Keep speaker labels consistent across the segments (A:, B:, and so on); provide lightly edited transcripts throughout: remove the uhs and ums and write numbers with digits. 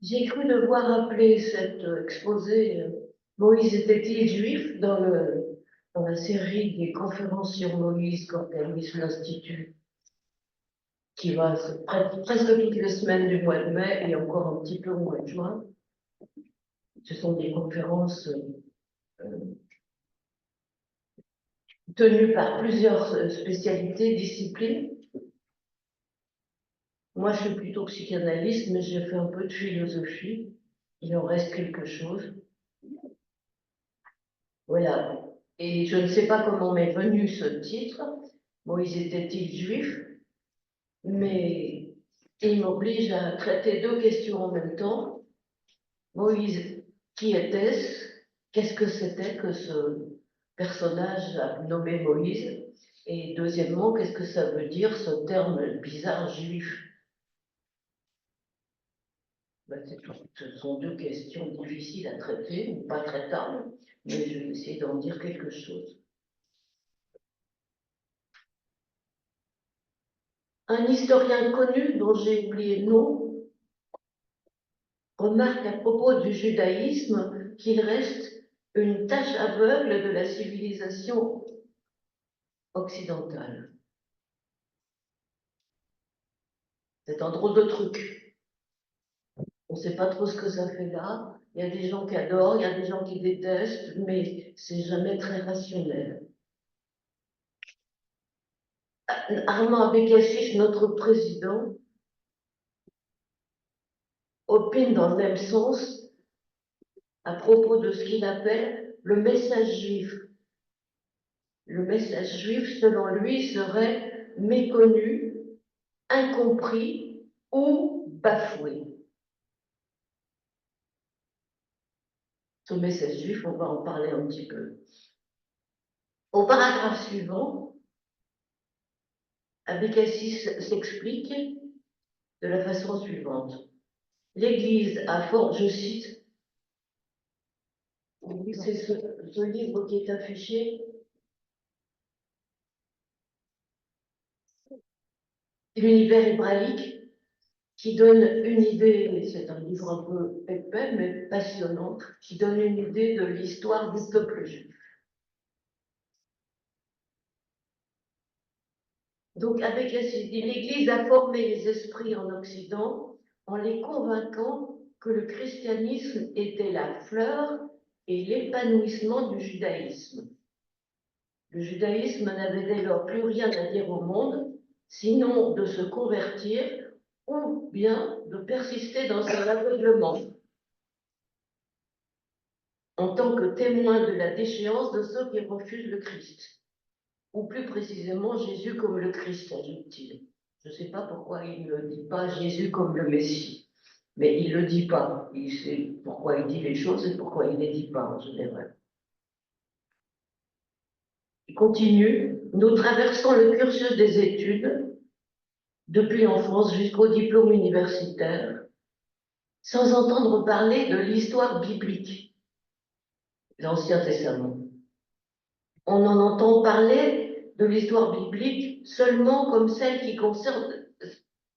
A: J'ai cru devoir appeler cet exposé Moïse était-il juif dans la série des conférences sur Moïse qu'organise l'Institut, qui va presque toutes les semaines du mois de mai et encore un petit peu au mois de juin. Ce sont des conférences euh, tenues par plusieurs spécialités, disciplines. Moi, je suis plutôt psychanalyste, mais j'ai fait un peu de philosophie. Il en reste quelque chose. Voilà. Et je ne sais pas comment m'est venu ce titre. Moïse était-il juif? Mais il m'oblige à traiter deux questions en même temps. Moïse, qui était-ce? Qu'est-ce que c'était que ce personnage nommé Moïse? Et deuxièmement, qu'est-ce que ça veut dire ce terme bizarre juif? Ben, ce sont deux questions difficiles à traiter, ou pas traitables, mais je vais essayer d'en dire quelque chose. Un historien connu, dont j'ai oublié le nom, remarque à propos du judaïsme qu'il reste une tache aveugle de la civilisation occidentale. C'est un drôle de truc. On ne sait pas trop ce que ça fait là. Il y a des gens qui adorent, il y a des gens qui détestent, mais c'est jamais très rationnel. Armand Abécassis, notre président, opine dans le même sens à propos de ce qu'il appelle le message juif. Le message juif, selon lui, serait méconnu, incompris ou bafoué. Ce message juif, on va en parler un petit peu. Au paragraphe suivant, Abécassis s'explique de la façon suivante. L'Église a fort, je cite, c'est ce livre qui est affiché, l'univers hébraïque, qui donne une idée, c'est un livre un peu épais mais passionnant, qui donne une idée de l'histoire du peuple juif. Donc, avec l'Église a formé les esprits en Occident en les convainquant que le christianisme était la fleur et l'épanouissement du judaïsme. Le judaïsme n'avait dès lors plus rien à dire au monde, sinon de se convertir ou bien de persister dans son aveuglement, en tant que témoin de la déchéance de ceux qui refusent le Christ, ou plus précisément Jésus comme le Christ, ajoute-t-il. Je ne sais pas pourquoi il ne dit pas Jésus comme le Messie, mais il ne le dit pas. Il sait pourquoi il dit les choses et pourquoi il ne les dit pas en général. Il continue, nous traversons le cursus des études, depuis l'enfance jusqu'au diplôme universitaire, sans entendre parler de l'histoire biblique, l'Ancien Testament. On en entend parler de l'histoire biblique seulement comme celle qui concerne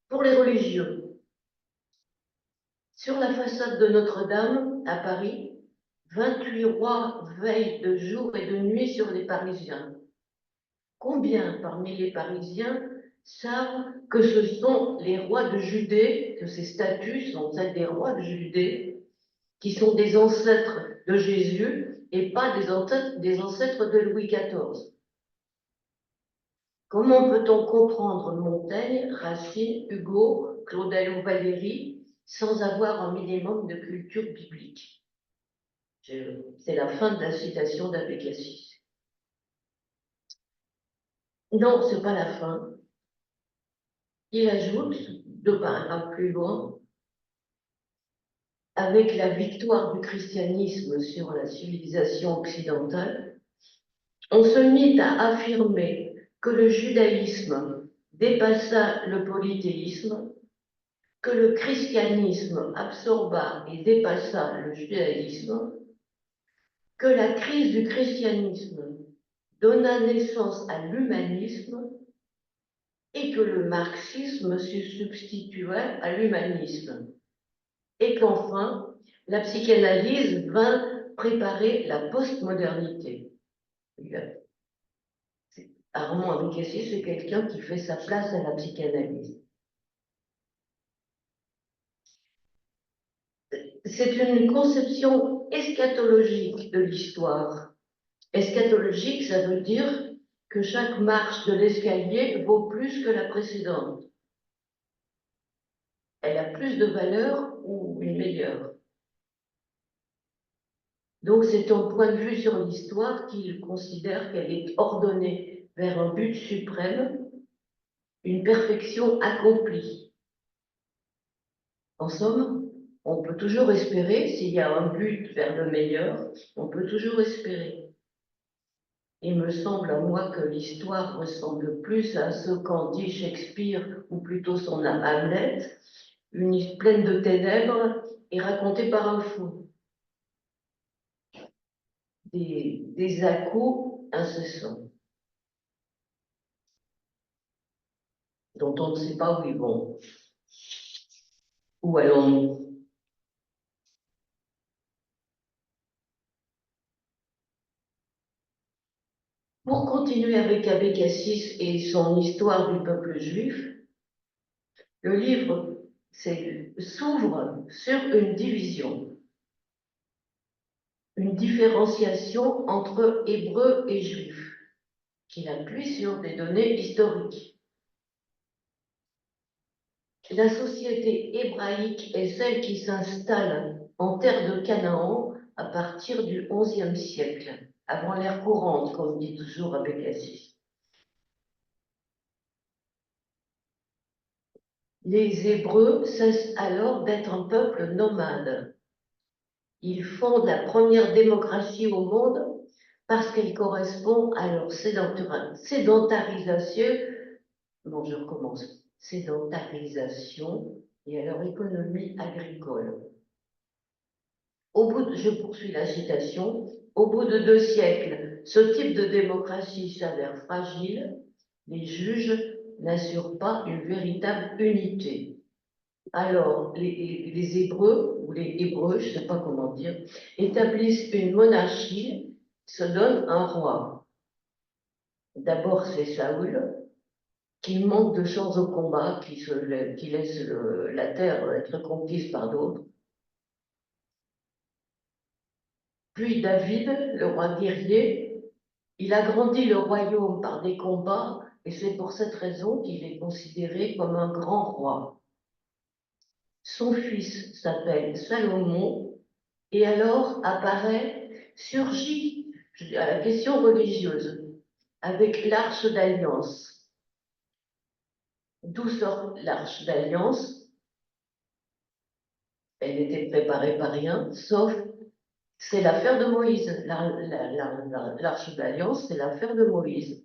A: pour les religieux. Sur la façade de Notre-Dame, à Paris, 28 rois veillent de jour et de nuit sur les Parisiens. Combien parmi les Parisiens savent que ce sont les rois de Judée, que ces statues sont celles des rois de Judée, qui sont des ancêtres de Jésus et pas des ancêtres de Louis XIV? Comment peut-on comprendre Montaigne, Racine, Hugo, Claudel ou Valéry sans avoir un minimum de culture biblique? C'est la fin de la citation d'Abécassis. Non, ce n'est pas la fin. Il ajoute, deux paragraphes plus loin, avec la victoire du christianisme sur la civilisation occidentale, on se mit à affirmer que le judaïsme dépassa le polythéisme, que le christianisme absorba et dépassa le judaïsme, que la crise du christianisme donna naissance à l'humanisme et que le marxisme se substituait à l'humanisme. et qu'enfin, la psychanalyse vint préparer la postmodernité. Armand Abécassis, c'est quelqu'un qui fait sa place à la psychanalyse. C'est une conception eschatologique de l'histoire. Eschatologique, ça veut dire que chaque marche de l'escalier vaut plus que la précédente. Elle a plus de valeur ou une meilleure. Donc c'est un point de vue sur l'histoire qu'il considère qu'elle est ordonnée vers un but suprême, une perfection accomplie. En somme, on peut toujours espérer, s'il y a un but vers le meilleur, on peut toujours espérer. Il me semble à moi que l'histoire ressemble plus à ce qu'en dit Shakespeare, ou plutôt son Hamlet, une île pleine de ténèbres et racontée par un fou. Des à-coups incessants, dont on ne sait pas où ils vont. Où allons-nous? Pour continuer avec Abécassis et son histoire du peuple juif, le livre s'ouvre sur une division, une différenciation entre hébreux et juifs, qu'il appuie sur des données historiques. La société hébraïque est celle qui s'installe en terre de Canaan à partir du XIe siècle, avant l'ère courante, comme dit toujours Abécassis. Les Hébreux cessent alors d'être un peuple nomade. Ils fondent la première démocratie au monde parce qu'elle correspond à leur sédentarisation. Bon, je recommence. Sédentarisation et à leur économie agricole. Je poursuis la citation. Au bout de 2 siècles, ce type de démocratie s'avère fragile. Les juges n'assurent pas une véritable unité. Alors, les Hébreux, ou les Hébreux, je ne sais pas comment dire, établissent une monarchie, se donnent un roi. D'abord, c'est Saül, qui manque de chance au combat, qui laisse la terre être conquise par d'autres. Puis David, le roi guerrier, il agrandit le royaume par des combats, et c'est pour cette raison qu'il est considéré comme un grand roi. Son fils s'appelle Salomon, et alors surgit à la question religieuse, avec l'Arche d'Alliance. D'où sort l'Arche d'Alliance? Elle n'était préparée par rien, sauf c'est l'affaire de Moïse. L'Arche d'Alliance, c'est l'affaire de Moïse.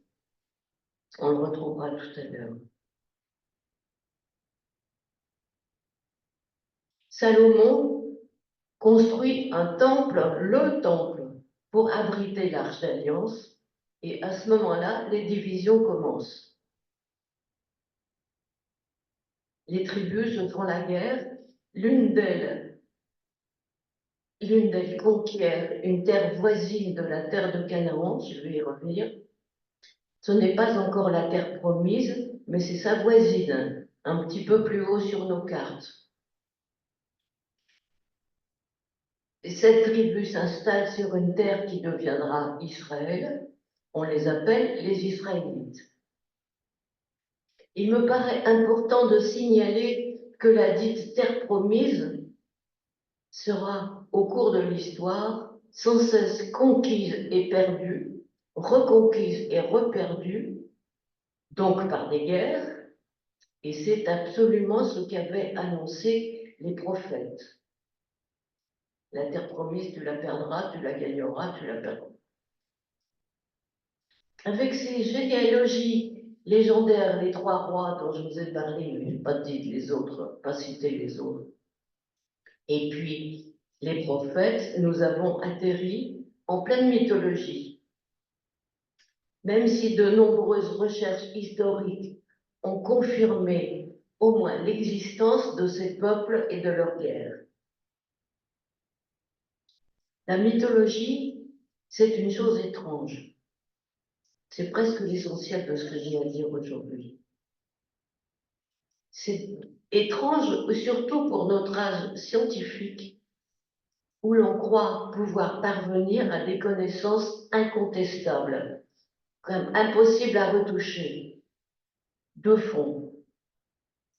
A: On le retrouvera tout à l'heure. Salomon construit un temple, le temple, pour abriter l'Arche d'Alliance, et à ce moment-là, les divisions commencent. Les tribus se font la guerre, l'une d'elles conquiert une terre voisine de la terre de Canaan, je vais y revenir. Ce n'est pas encore la terre promise, mais c'est sa voisine, un petit peu plus haut sur nos cartes. Et cette tribu s'installe sur une terre qui deviendra Israël. On les appelle les Israélites. Il me paraît important de signaler que la dite terre promise sera, au cours de l'histoire, sans cesse conquise et perdue, reconquise et reperdue, donc par des guerres, et c'est absolument ce qu'avaient annoncé les prophètes. La terre promise, tu la perdras, tu la gagneras, tu la perdras. Avec ces généalogies légendaires, les 3 rois dont je vous ai parlé, mais je n'ai pas dit les autres, pas cité les autres, et puis les prophètes, nous avons atterri en pleine mythologie. Même si de nombreuses recherches historiques ont confirmé au moins l'existence de ces peuples et de leurs guerres. La mythologie, c'est une chose étrange. C'est presque l'essentiel de ce que j'ai à dire aujourd'hui. C'est étrange, surtout pour notre âge scientifique, où l'on croit pouvoir parvenir à des connaissances incontestables, comme impossibles à retoucher, de fond.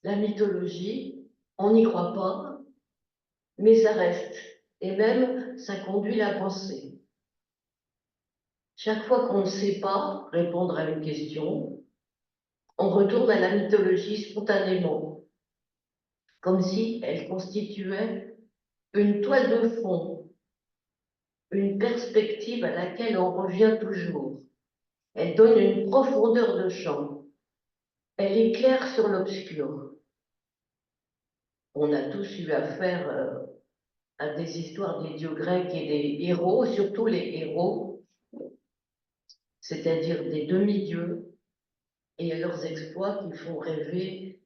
A: La mythologie, on n'y croit pas, mais ça reste. Et même, ça conduit la pensée. Chaque fois qu'on ne sait pas répondre à une question, on retourne à la mythologie spontanément, comme si elle constituait une toile de fond, une perspective à laquelle on revient toujours. Elle donne une profondeur de champ. Elle éclaire sur l'obscur. On a tous eu affaire à des histoires des dieux grecs et des héros, surtout les héros, c'est-à-dire des demi-dieux, et leurs exploits qui font rêver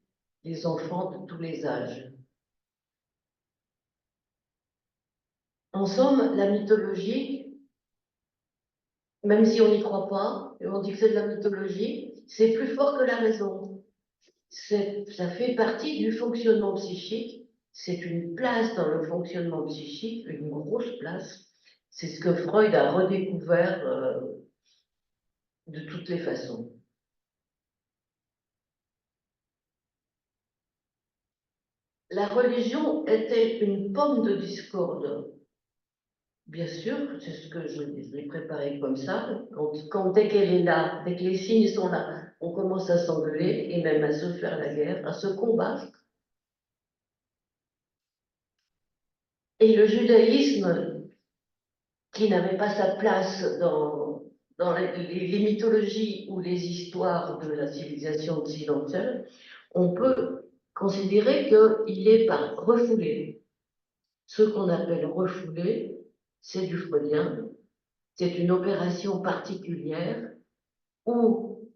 A: les enfants de tous les âges. En somme, la mythologie, même si on n'y croit pas, et on dit que c'est de la mythologie, c'est plus fort que la raison. Ça fait partie du fonctionnement psychique, c'est une place dans le fonctionnement psychique, une grosse place. C'est ce que Freud a redécouvert de toutes les façons. La religion est-elle une pomme de discorde? Bien sûr, c'est ce que je l'ai préparé comme ça. Dès qu'elle est là, dès que les signes sont là, on commence à s'engueuler et même à se faire la guerre, à se combattre. Et le judaïsme, qui n'avait pas sa place dans les mythologies ou les histoires de la civilisation occidentale, on peut considérer qu'il est par refoulé. Ce qu'on appelle refoulé, c'est du freudien, c'est une opération particulière où,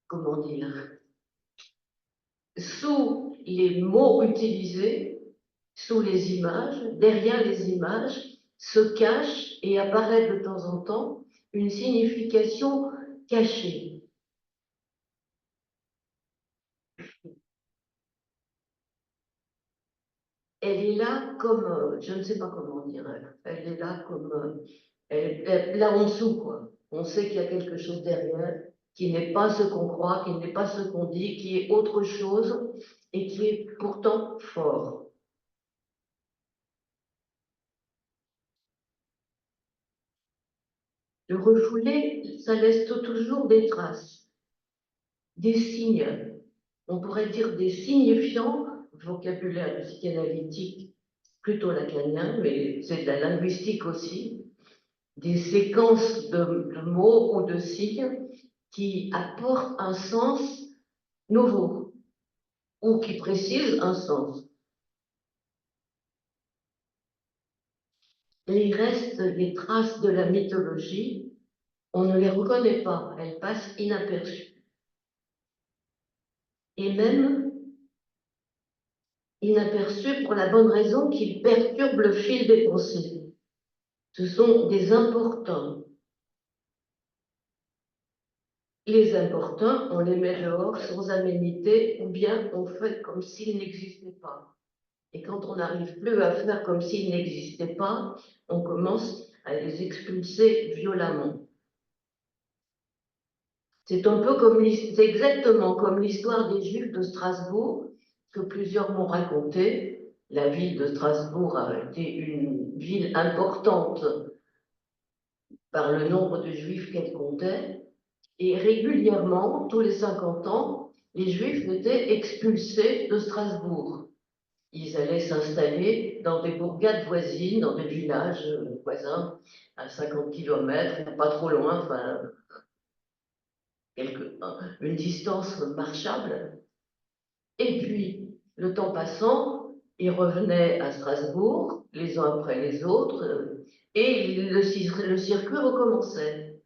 A: comment dire, sous les mots utilisés, sous les images, derrière les images, se cache et apparaît de temps en temps une signification cachée. Elle est là comme, je ne sais pas comment dire, elle est là comme, là en dessous, quoi. On sait qu'il y a quelque chose derrière, qui n'est pas ce qu'on croit, qui n'est pas ce qu'on dit, qui est autre chose et qui est pourtant fort. Le refoulé, ça laisse toujours des traces, des signes. On pourrait dire des signifiants, vocabulaire psychanalytique plutôt lacanien, mais c'est de la linguistique aussi, des séquences de mots ou de signes qui apportent un sens nouveau ou qui précisent un sens. Et il reste les traces de la mythologie, on ne les reconnaît pas, elles passent inaperçues. Et même inaperçus pour la bonne raison qu'ils perturbent le fil des pensées. Ce sont des importants. Les importants, on les met dehors sans aménité ou bien on fait comme s'ils n'existaient pas. Et quand on n'arrive plus à faire comme s'ils n'existaient pas, on commence à les expulser violemment. C'est un peu comme, c'est exactement comme l'histoire des Juifs de Strasbourg, que plusieurs m'ont raconté. La ville de Strasbourg a été une ville importante par le nombre de Juifs qu'elle comptait, et régulièrement, tous les 50 ans, les Juifs étaient expulsés de Strasbourg. Ils allaient s'installer dans des bourgades voisines, dans des villages voisins, à 50 km, pas trop loin, enfin, une distance marchable. Et puis, le temps passant, ils revenaient à Strasbourg, les uns après les autres, et le circuit recommençait.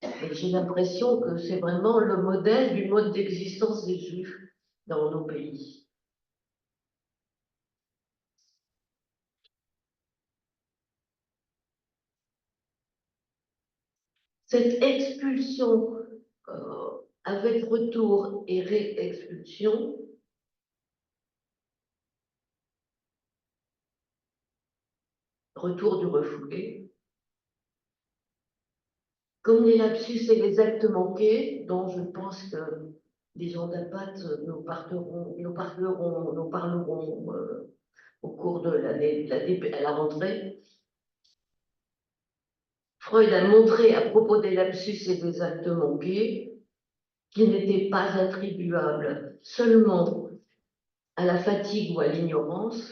A: Et j'ai l'impression que c'est vraiment le modèle du mode d'existence des Juifs dans nos pays. Cette expulsion avec retour et réexpulsion, retour du refoulé, comme les lapsus et les actes manqués, dont je pense que les gens d'Apat nous parleront au cours de l'année, à la rentrée. Freud a montré à propos des lapsus et des actes manqués qu'ils n'étaient pas attribuables seulement à la fatigue ou à l'ignorance,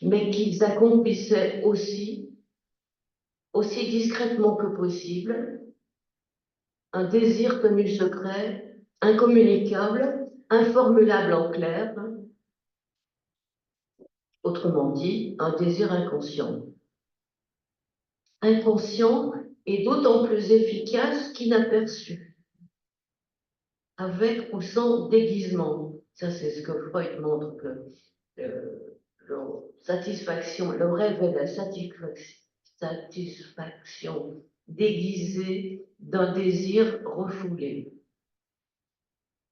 A: mais qu'ils accomplissaient aussi discrètement que possible, un désir tenu secret, incommunicable, informulable en clair, autrement dit, un désir inconscient. Inconscient et d'autant plus efficace qu'inaperçu, avec ou sans déguisement. Ça, c'est ce que Freud montre que le rêve est la satisfaction déguisée d'un désir refoulé.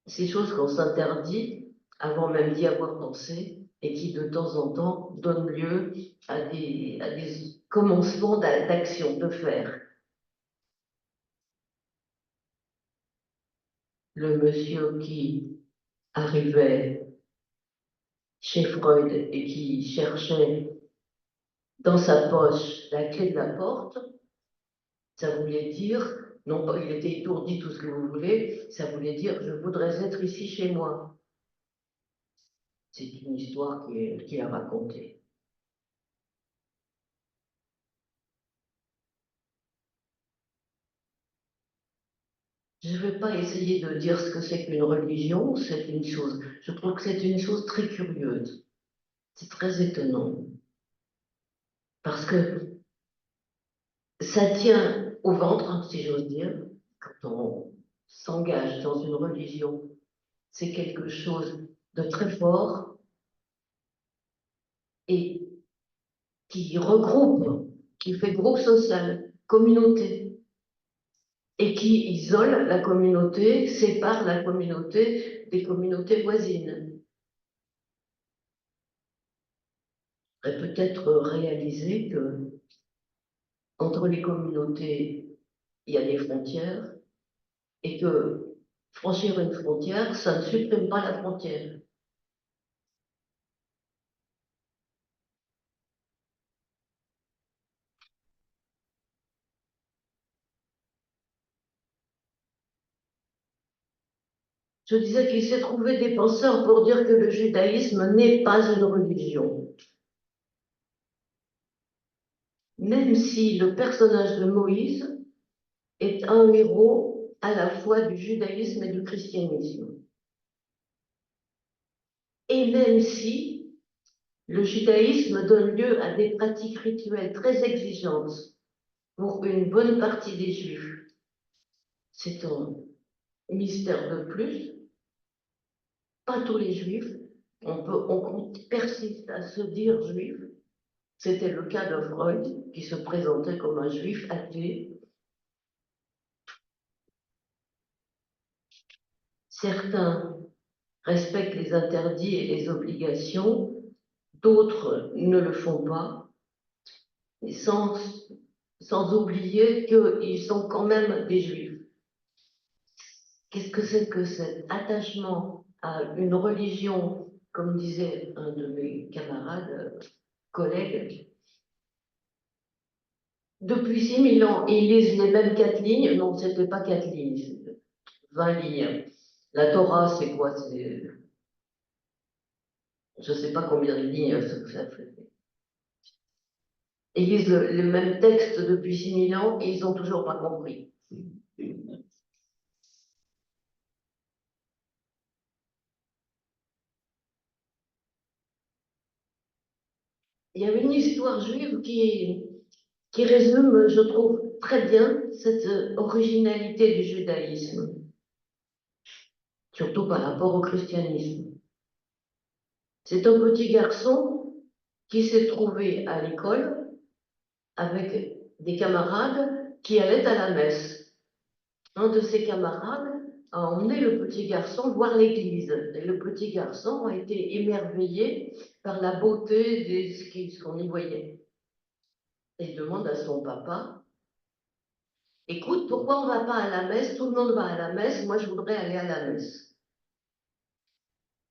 A: Ces choses qu'on s'interdit avant même d'y avoir pensé et qui de temps en temps donnent lieu à des commencements d'action, de faire. Le monsieur qui arrivait chez Freud et qui cherchait dans sa poche la clé de la porte, ça voulait dire, non pas il était étourdi, tout ce que vous voulez, ça voulait dire je voudrais être ici chez moi. C'est une histoire qu'il a racontée. Je ne vais pas essayer de dire ce que c'est qu'une religion, c'est une chose. Je trouve que c'est une chose très curieuse. C'est très étonnant. Parce que ça tient au ventre, si j'ose dire, quand on s'engage dans une religion. C'est quelque chose de très fort et qui regroupe, qui fait groupe social, communauté, et qui isole la communauté, sépare la communauté des communautés voisines. Et peut-être réaliser que entre les communautés, il y a des frontières, et que franchir une frontière, ça ne supprime pas la frontière. Je disais qu'il s'est trouvé des penseurs pour dire que le judaïsme n'est pas une religion. Même si le personnage de Moïse est un héros à la fois du judaïsme et du christianisme. Et même si le judaïsme donne lieu à des pratiques rituelles très exigeantes pour une bonne partie des juifs, c'est un mystère de plus. Pas tous les juifs, on persiste à se dire juif. C'était le cas de Freud, qui se présentait comme un juif athée. Certains respectent les interdits et les obligations, d'autres ne le font pas, et sans oublier qu'ils sont quand même des juifs. Qu'est-ce que c'est que cet attachement à une religion, comme disait un de mes camarades, collègues, depuis 6000 ans, ils lisent les mêmes 4 lignes. Non, c'était pas 4 lignes, c'était 20 lignes. La Torah, c'est quoi? Je sais pas combien de lignes ça fait. Ils lisent le même texte depuis 6000 ans et ils ont toujours pas compris. Il y avait une histoire juive qui résume, je trouve, très bien cette originalité du judaïsme, surtout par rapport au christianisme. C'est un petit garçon qui s'est trouvé à l'école avec des camarades qui allait à la messe. Un de ses camarades a emmené le petit garçon voir l'église. Et le petit garçon a été émerveillé par la beauté de ce qu'on y voyait. Et il demande à son papa, écoute, pourquoi on ne va pas à la messe? Tout le monde va à la messe, moi je voudrais aller à la messe.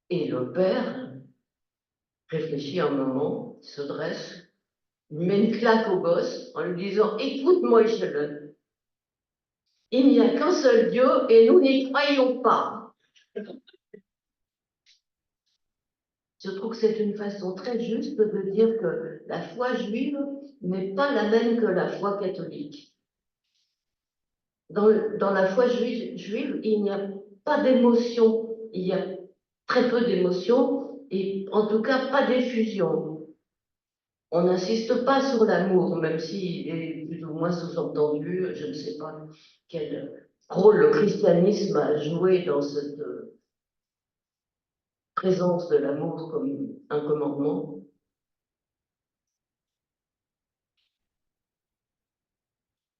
A: Et le père réfléchit un moment, se dresse, lui met une claque au gosse en lui disant, écoute, Moïse, il n'y a qu'un seul Dieu et nous n'y croyons pas. Je trouve que c'est une façon très juste de dire que la foi juive n'est pas la même que la foi catholique. Dans la foi juive, il n'y a pas d'émotion, il y a très peu d'émotion et en tout cas pas d'effusion. On n'insiste pas sur l'amour, même s'il est plus ou moins sous-entendu, je ne sais pas quel rôle le christianisme a joué dans cette présence de l'amour comme un commandement.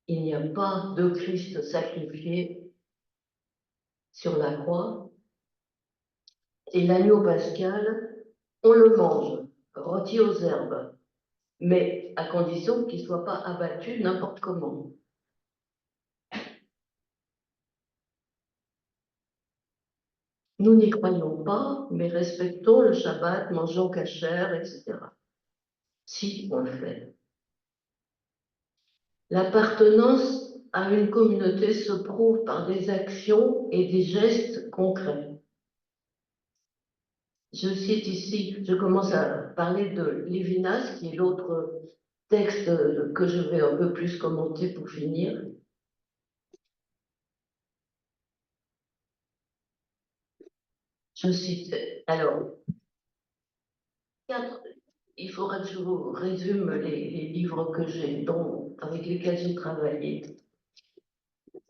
A: Il n'y a pas de Christ sacrifié sur la croix. Et l'agneau pascal, on le mange, rôti aux herbes, mais à condition qu'il ne soit pas abattu n'importe comment. Nous n'y croyons pas, mais respectons le Shabbat, mangeons kasher, etc. Si on le fait. L'appartenance à une communauté se prouve par des actions et des gestes concrets. Je cite ici, je commence à parler de Lévinas, qui est l'autre texte que je vais un peu plus commenter pour finir. Je cite, alors, il faudra que je vous résume les livres que j'ai, avec lesquels j'ai travaillé.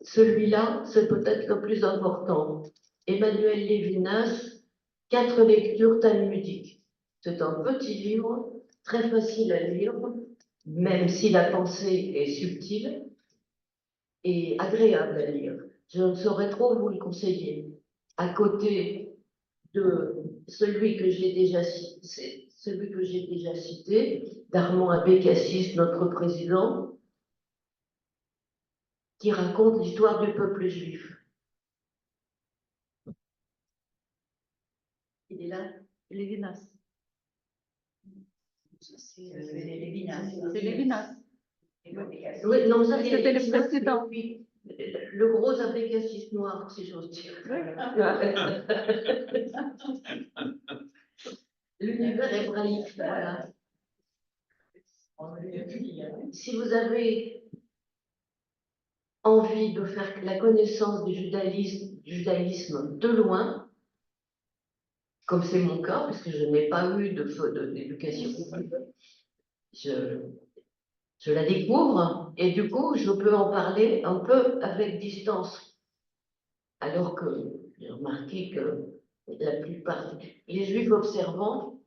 A: Celui-là, c'est peut-être le plus important. Emmanuel Lévinas, 4 lectures talmudiques. C'est un petit livre, très facile à lire, même si la pensée est subtile et agréable à lire. Je ne saurais trop vous le conseiller. À côté de celui que j'ai déjà cité, d'Armand Abécassis, notre président, qui raconte l'histoire du peuple juif. Il est là, Lévinas.
B: C'est Lévinas.
C: C'est Lévinas.
A: Oui, non, ça
C: c'était le précédent.
A: Le gros Abécassis noir, si j'ose dire. L'univers hébraïque, voilà. Si vous avez envie de faire la connaissance du judaïsme de loin, comme c'est mon cas, parce que je n'ai pas eu d'éducation, je la découvre et du coup, je peux en parler un peu avec distance. Alors que j'ai remarqué que la plupart, les juifs observants,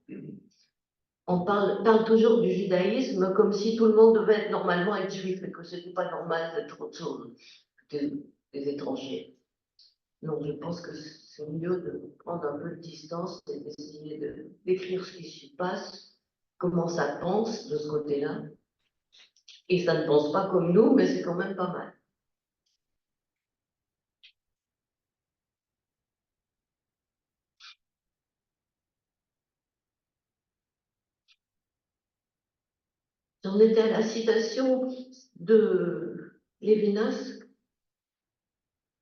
A: parlent toujours du judaïsme comme si tout le monde devait normalement être juif et que ce n'était pas normal d'être autre chose que des étrangers. Donc je pense que c'est mieux de prendre un peu de distance et d'essayer d'écrire ce qui s'y passe, comment ça pense de ce côté-là. Et ça ne pense pas comme nous, mais c'est quand même pas mal. J'en étais à la citation de Lévinas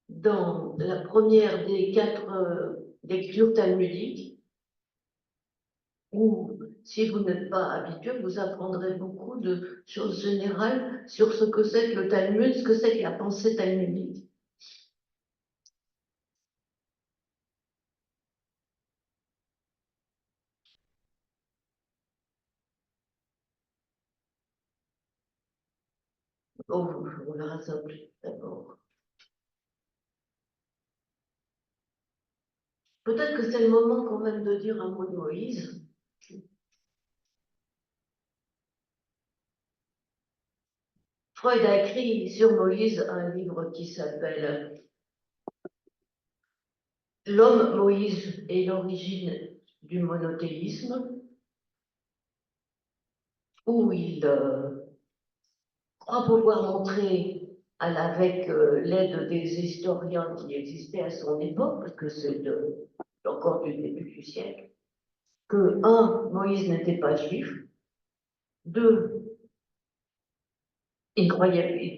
A: dans la première des 4 lectures talmudiques, où, si vous n'êtes pas habitué, vous apprendrez beaucoup de choses générales sur ce que c'est que le Talmud, ce que c'est que la pensée talmudique. Oh, on verra ça plus d'abord. Peut-être que c'est le moment quand même de dire un mot de Moïse. Freud a écrit sur Moïse un livre qui s'appelle L'homme Moïse et l'origine du monothéisme, où il croit pouvoir montrer, avec l'aide des historiens qui existaient à son époque, parce que c'est encore du début du siècle, que, un, Moïse n'était pas juif, deux, il ne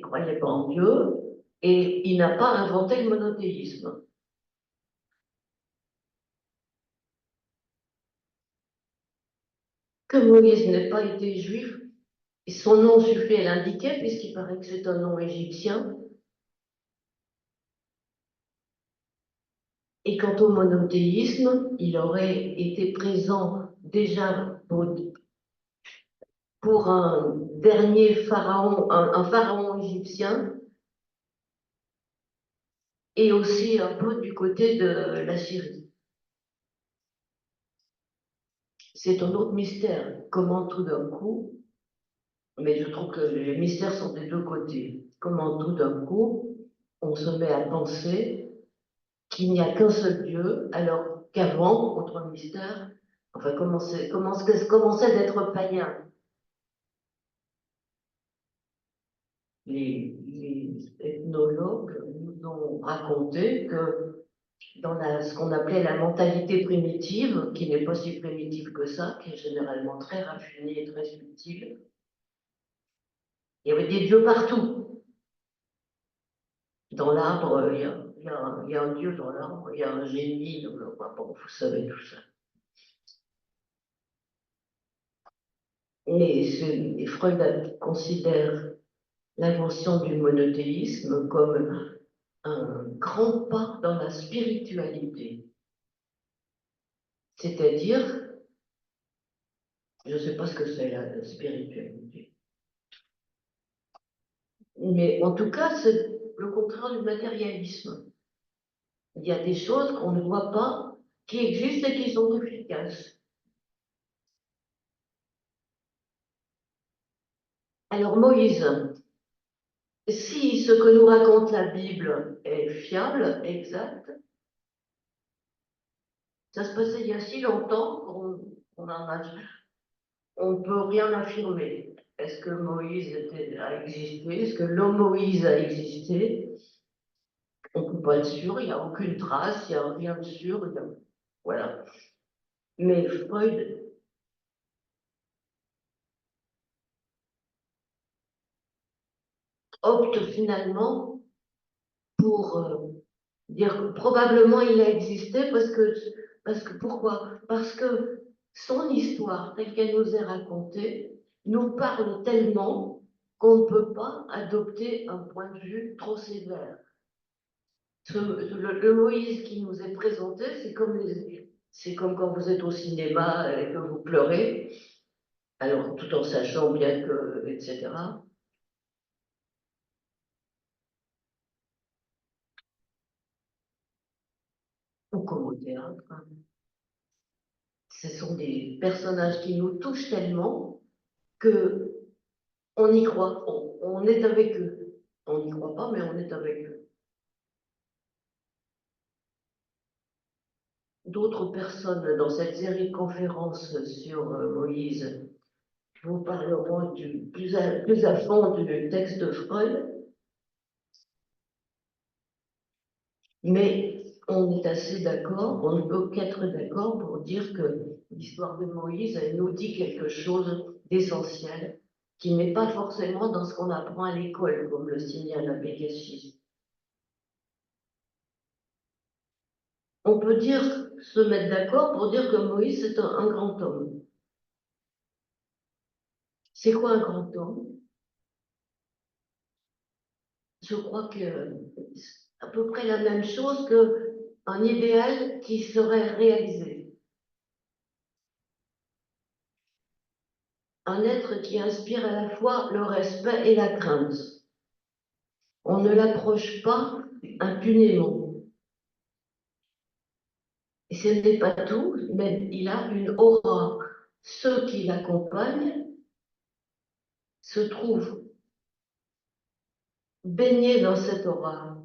A: croyait pas en Dieu, et il n'a pas inventé le monothéisme. Que Moïse n'ait pas été juif, son nom suffit à l'indiquer, puisqu'il paraît que c'est un nom égyptien. Et quant au monothéisme, il aurait été présent déjà pour un dernier pharaon, un pharaon égyptien, et aussi un peu du côté de la Syrie. C'est un autre mystère. Comment tout d'un coup, mais je trouve que les mystères sont des deux côtés. Comment tout d'un coup, on se met à penser qu'il n'y a qu'un seul Dieu, alors qu'avant, autre mystère, enfin, commençait d'être païen. Les ethnologues nous ont raconté que dans ce qu'on appelait la mentalité primitive, qui n'est pas si primitive que ça, qui est généralement très raffinée et très subtile, il y avait des dieux partout. Dans l'arbre, il y a un dieu dans l'arbre, il y a un génie, bon, vous savez tout ça. Et Freud considère l'invention du monothéisme comme un grand pas dans la spiritualité. C'est-à-dire, je ne sais pas ce que c'est la spiritualité, mais en tout cas, c'est le contraire du matérialisme. Il y a des choses qu'on ne voit pas, qui existent et qui sont efficaces. Alors Moïse, si ce que nous raconte la Bible est fiable, exact, ça se passait il y a si longtemps on ne peut rien affirmer. Est-ce que Moïse a existé? Est-ce que l'homme Moïse a existé? On ne peut pas être sûr, il n'y a aucune trace, il n'y a rien de sûr. Voilà. Mais Freud opte finalement pour dire que probablement il a existé parce que pourquoi? Parce que son histoire, telle qu'elle nous est racontée, nous parle tellement qu'on ne peut pas adopter un point de vue trop sévère. Le Moïse qui nous est présenté, c'est comme quand vous êtes au cinéma et que vous pleurez, alors tout en sachant bien que, etc. Ou comme au théâtre, hein. Ce sont des personnages qui nous touchent tellement que on y croit, on est avec eux. On n'y croit pas, mais on est avec eux. D'autres personnes dans cette série de conférences sur Moïse vous parleront plus à fond du texte de Freud, mais on est assez d'accord, on ne peut qu'être d'accord pour dire que l'histoire de Moïse, elle nous dit quelque chose d'essentiel, qui n'est pas forcément dans ce qu'on apprend à l'école, comme le signale la pécachiste. On peut se mettre d'accord pour dire que Moïse est un grand homme. C'est quoi un grand homme? Je crois que c'est à peu près la même chose qu'un idéal qui serait réalisé. Un être qui inspire à la fois le respect et la crainte. On ne l'approche pas impunément. Et ce n'est pas tout, mais il a une aura. Ceux qui l'accompagnent se trouvent baignés dans cette aura.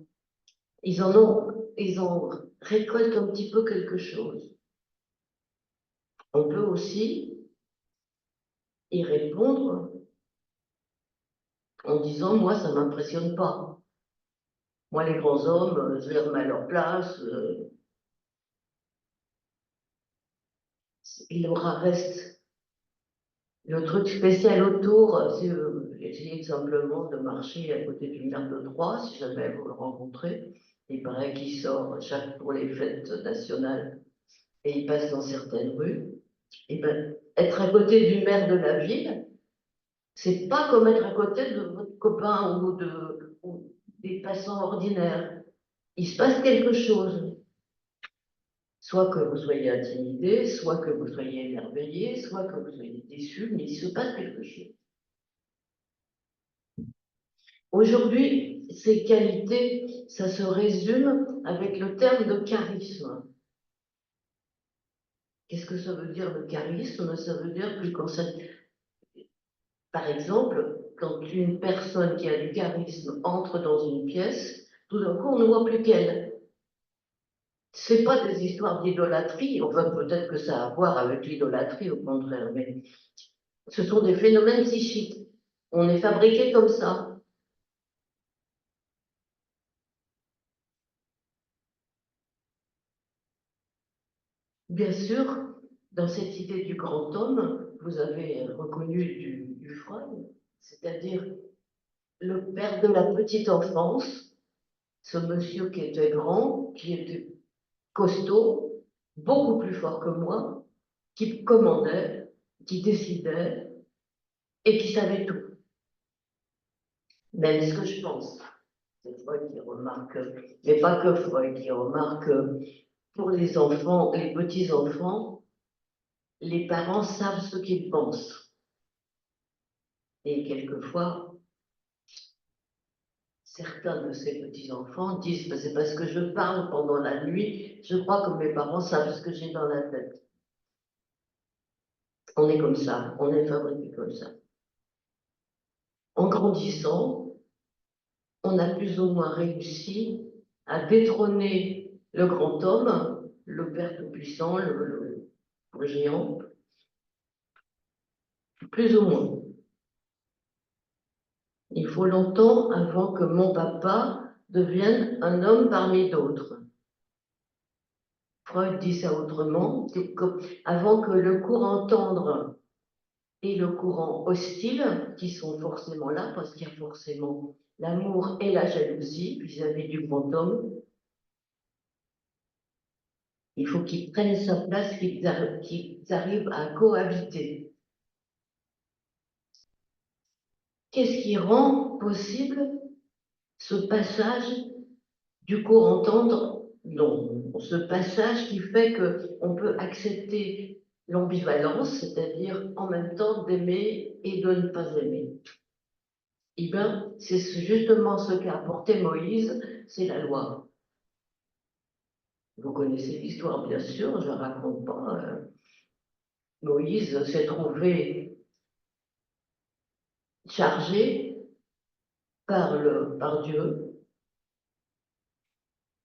A: Ils en récoltent un petit peu quelque chose. On peut aussi y répondre en disant, moi, ça ne m'impressionne pas. Moi, les grands hommes, je les remets à leur place. Il leur reste le truc spécial autour, c'est essayer simplement de marcher à côté du maire de Troyes, si jamais vous le rencontrez. Il paraît qu'il sort pour les fêtes nationales et il passe dans certaines rues. Et ben, être à côté du maire de la ville, c'est pas comme être à côté de votre copain ou des passants ordinaires. Il se passe quelque chose. Soit que vous soyez intimidé, soit que vous soyez émerveillé, soit que vous soyez déçu, mais il se passe quelque chose. Aujourd'hui, ces qualités, ça se résume avec le terme de charisme. Qu'est-ce que ça veut dire le charisme? Ça veut dire que par exemple, quand une personne qui a du charisme entre dans une pièce, tout d'un coup, on ne voit plus qu'elle. C'est pas des histoires d'idolâtrie, enfin peut-être que ça a à voir avec l'idolâtrie au contraire, mais ce sont des phénomènes psychiques. On est fabriqué comme ça. Bien sûr, dans cette idée du grand homme, vous avez reconnu du Freud, c'est-à-dire le père de la petite enfance, ce monsieur qui était grand, qui était costaud, beaucoup plus fort que moi, qui commandait, qui décidait et qui savait tout. Même ce que je pense. C'est Freud qui remarque, mais pas que Freud, qui remarque pour les enfants, les petits-enfants, les parents savent ce qu'ils pensent. Et quelquefois, certains de ces petits-enfants disent, ben, c'est parce que je parle pendant la nuit, je crois que mes parents savent ce que j'ai dans la tête. On est comme ça, on est fabriqué comme ça. En grandissant, on a plus ou moins réussi à détrôner le grand homme, le père tout-puissant, le géant, plus ou moins. Il faut longtemps avant que mon papa devienne un homme parmi d'autres. Freud dit ça autrement, avant que le courant tendre et le courant hostile, qui sont forcément là, parce qu'il y a forcément l'amour et la jalousie vis-à-vis du grand homme, il faut qu'ils prennent sa place, qu'ils arrivent à cohabiter. Qu'est-ce qui rend possible ce passage du courant tendre? Non, ce passage qui fait qu'on peut accepter l'ambivalence, c'est-à-dire en même temps d'aimer et de ne pas aimer. Eh bien, c'est justement ce qu'a apporté Moïse, c'est la loi. Vous connaissez l'histoire, bien sûr, je ne la raconte pas. Moïse s'est trouvé chargé par Dieu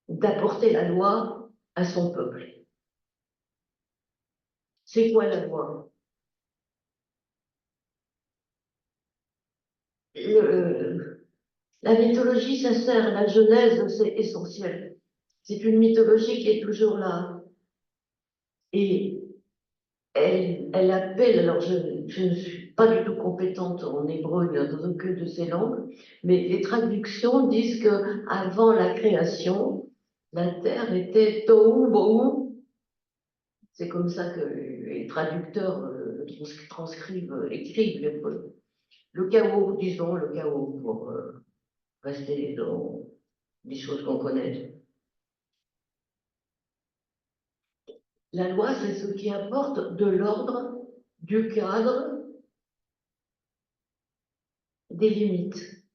A: d'apporter la loi à son peuple. C'est quoi la loi? La mythologie, ça sert, la Genèse, c'est essentiel. C'est une mythologie qui est toujours là. Et elle appelle, alors je ne suis pas du tout compétente en hébreu dans aucune de ces langues, mais les traductions disent que avant la création, la terre était tohu bohu. C'est comme ça que les traducteurs transcrivent, écrivent le chaos, disons, le chaos pour rester dans des choses qu'on connaît. La loi, c'est ce qui apporte de l'ordre, du cadre, des limites.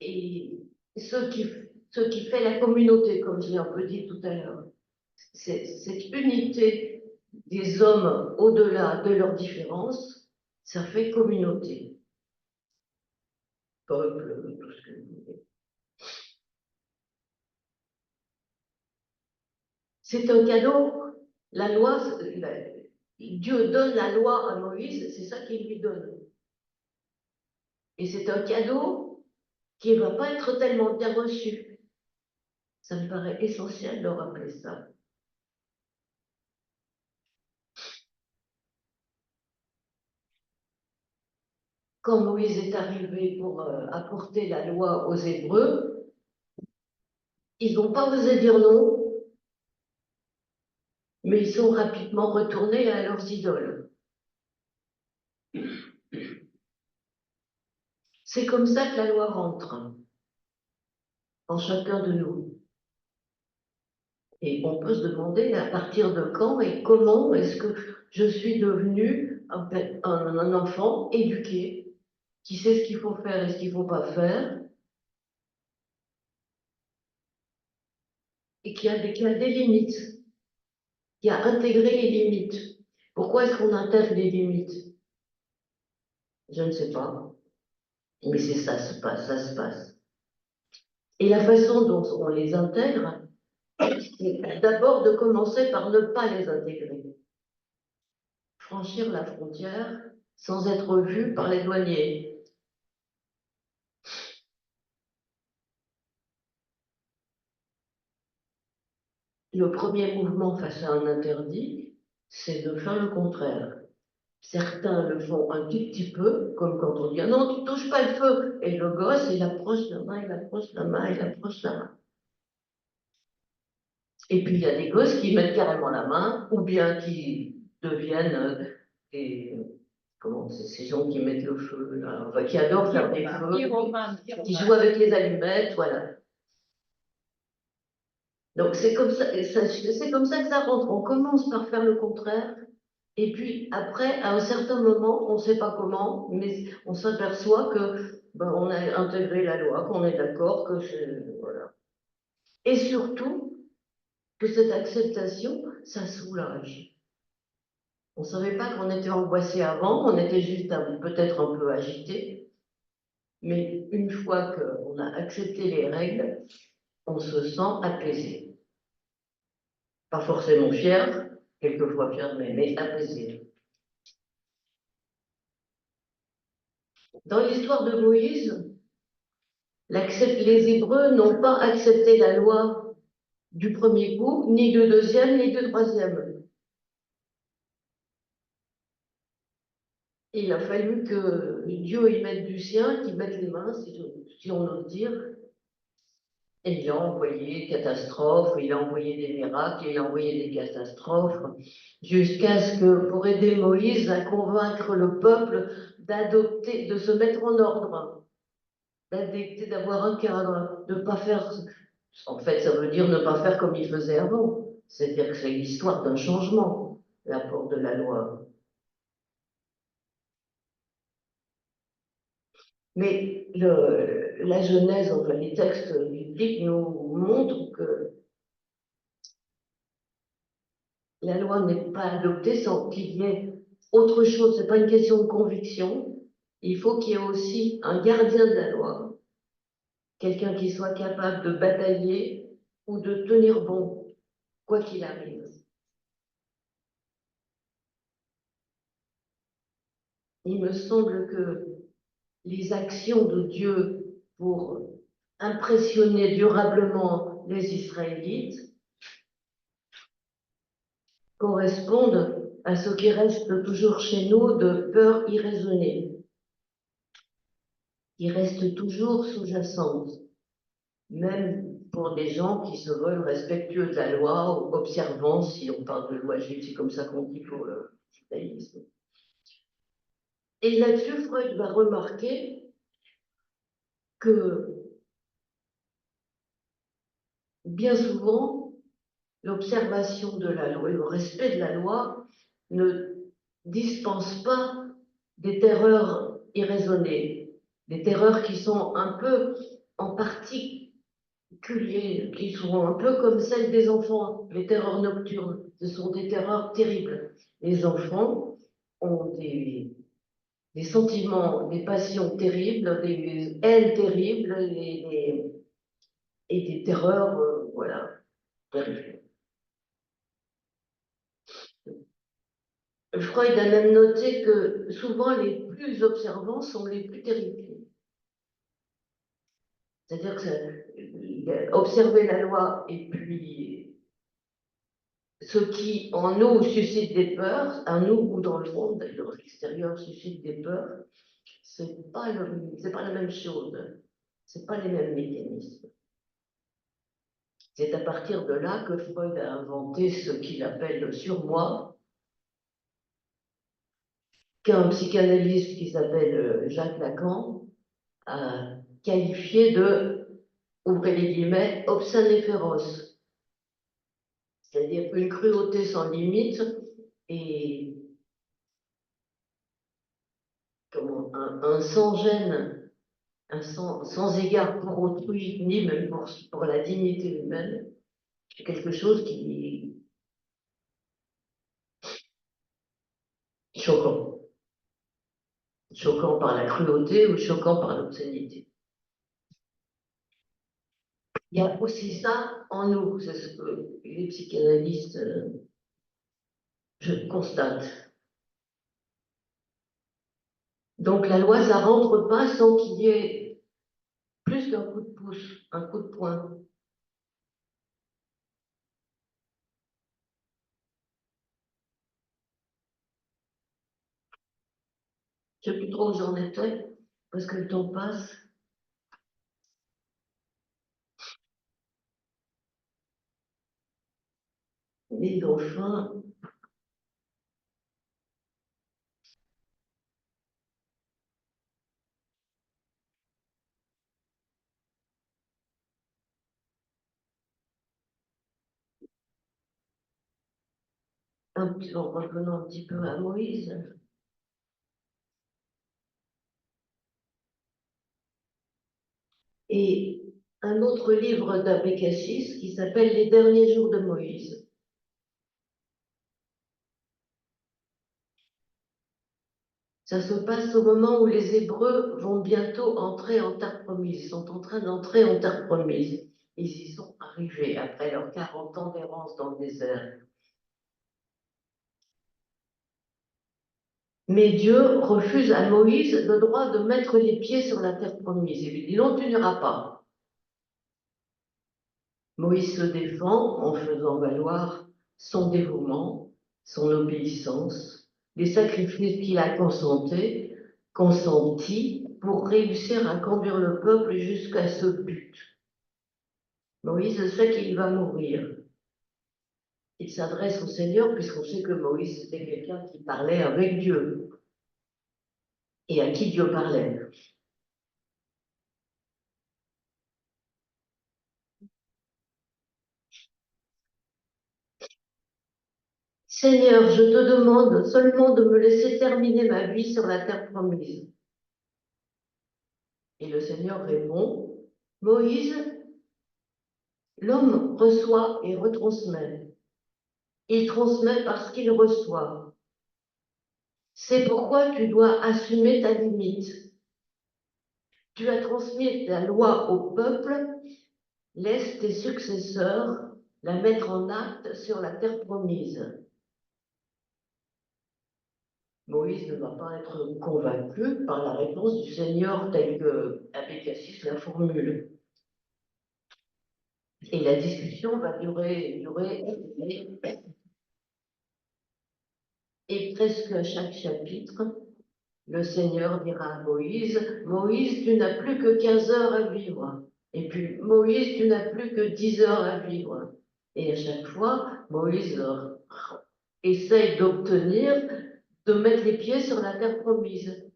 A: Et ce qui fait la communauté, comme je l'ai un peu dit tout à l'heure, c'est cette unité des hommes au-delà de leurs différences, Ça fait communauté. Peuple, tout ce que vous voulez. C'est un cadeau. La loi, Dieu donne la loi à Moïse, c'est ça qu'il lui donne. Et c'est un cadeau qui ne va pas être tellement bien reçu. Ça me paraît essentiel de rappeler ça. Quand Moïse est arrivé pour apporter la loi aux Hébreux, ils n'ont pas osé dire non, mais ils sont rapidement retournés à leurs idoles. C'est comme ça que la loi rentre en chacun de nous. Et on peut se demander à partir de quand et comment est-ce que je suis devenu un enfant éduqué, qui sait ce qu'il faut faire et ce qu'il ne faut pas faire, et qui a des limites, qui a intégré les limites. Pourquoi est-ce qu'on intègre les limites? Je ne sais pas, mais c'est ça se passe, ça se passe. Et la façon dont on les intègre, c'est d'abord de commencer par ne pas les intégrer. Franchir la frontière sans être vu par les douaniers. Le premier mouvement face à un interdit, c'est de faire le contraire. Certains le font un tout petit peu, comme quand on dit ah non, tu touches pas le feu. Et le gosse, il approche la main, il approche la main, il approche la main. Et puis il y a des gosses qui mettent carrément la main, ou bien qui deviennent comment c'est ces gens qui mettent le feu, là, enfin, qui adorent faire des feux, qui jouent avec les allumettes, voilà. Donc c'est comme ça, c'est comme ça que ça rentre. On commence par faire le contraire, et puis après, à un certain moment, on ne sait pas comment, mais on s'aperçoit que ben, on a intégré la loi, qu'on est d'accord, que c'est voilà. Et surtout que cette acceptation, ça soulage. On ne savait pas qu'on était angoissé avant, on était juste peut-être un peu agité, mais une fois qu'on a accepté les règles, on se sent apaisé. Pas forcément fier, quelquefois fier, mais apaisé. Dans l'histoire de Moïse, les Hébreux n'ont pas accepté la loi du premier coup, ni du deuxième, ni du troisième. Il a fallu que Dieu y mette du sien, qu'il mette les mains, si on ose dire, et il a envoyé catastrophes, il a envoyé des miracles, il a envoyé des catastrophes, jusqu'à ce que, pour aider Moïse à convaincre le peuple d'adopter, de se mettre en ordre, d'adopter, d'avoir un cadre, de ne pas faire. En fait, ça veut dire ne pas faire comme il faisait avant. C'est-à-dire que c'est l'histoire d'un changement, l'apport de la loi. Mais la Genèse, enfin les textes bibliques nous montrent que la loi n'est pas adoptée sans qu'il y ait autre chose. Ce n'est pas une question de conviction. Il faut qu'il y ait aussi un gardien de la loi, quelqu'un qui soit capable de batailler ou de tenir bon, quoi qu'il arrive. Il me semble que les actions de Dieu pour impressionner durablement les Israélites correspondent à ce qui reste toujours chez nous de peur irraisonnée, qui reste toujours sous-jacente, même pour des gens qui se veulent respectueux de la loi ou observants, si on parle de loi juive, c'est comme ça qu'on dit pour le judaïsme. Et là-dessus, Freud va remarquer que bien souvent, l'observation de la loi, le respect de la loi ne dispense pas des terreurs irraisonnées, des terreurs qui sont un peu en particulier, qui sont un peu comme celles des enfants, les terreurs nocturnes. Ce sont des terreurs terribles. Les enfants ont des sentiments, des passions terribles, des haines terribles et des terreurs, voilà, terribles. Freud a même noté que souvent les plus observants sont les plus terrifiés. C'est-à-dire que observer la loi et puis ce qui en nous suscite des peurs, en nous ou dans le monde, dans l'extérieur suscite des peurs, c'est pas la même chose, c'est pas les mêmes mécanismes. C'est à partir de là que Freud a inventé ce qu'il appelle surmoi, qu'un psychanalyste qui s'appelle Jacques Lacan a qualifié de, ouvrez les guillemets, obscène et féroce, c'est-à-dire une cruauté sans limite et comment, un sans-gêne, sans égard pour autrui, ni même pour la dignité humaine, c'est quelque chose qui est choquant. Choquant par la cruauté ou choquant par l'obscénité. Il y a aussi ça en nous, c'est ce que les psychanalystes, je constate. Donc la loi, ça rentre pas sans qu'il y ait plus qu'un coup de pouce, un coup de poing. Je sais plus trop où j'en étais, parce que le temps passe. Et enfin, en revenant un petit peu à Moïse, et un autre livre d'Abbé Cassis qui s'appelle Les derniers jours de Moïse. Ça se passe au moment où les Hébreux vont bientôt entrer en terre promise. Ils sont en train d'entrer en terre promise. Ils y sont arrivés après leurs 40 ans d'errance dans le désert. Mais Dieu refuse à Moïse le droit de mettre les pieds sur la terre promise. Il lui dit non, tu n'iras pas. Moïse se défend en faisant valoir son dévouement, son obéissance, les sacrifices qu'il a consentis pour réussir à conduire le peuple jusqu'à ce but. Moïse sait qu'il va mourir. Il s'adresse au Seigneur puisqu'on sait que Moïse était quelqu'un qui parlait avec Dieu et à qui Dieu parlait. Seigneur, je te demande seulement de me laisser terminer ma vie sur la terre promise. Et le Seigneur répond, Moïse, l'homme reçoit et retransmet. Il transmet parce qu'il reçoit. C'est pourquoi tu dois assumer ta limite. Tu as transmis ta loi au peuple, laisse tes successeurs la mettre en acte sur la terre promise. Moïse ne va pas être convaincu par la réponse du Seigneur telle que Abbé Cassis la formule. Et la discussion va durer, et presque à chaque chapitre, le Seigneur dira à Moïse, Moïse, tu n'as plus que 15 heures à vivre. Et puis, Moïse, tu n'as plus que 10 heures à vivre. Et à chaque fois, Moïse essaye d'obtenir de mettre les pieds sur la terre promise,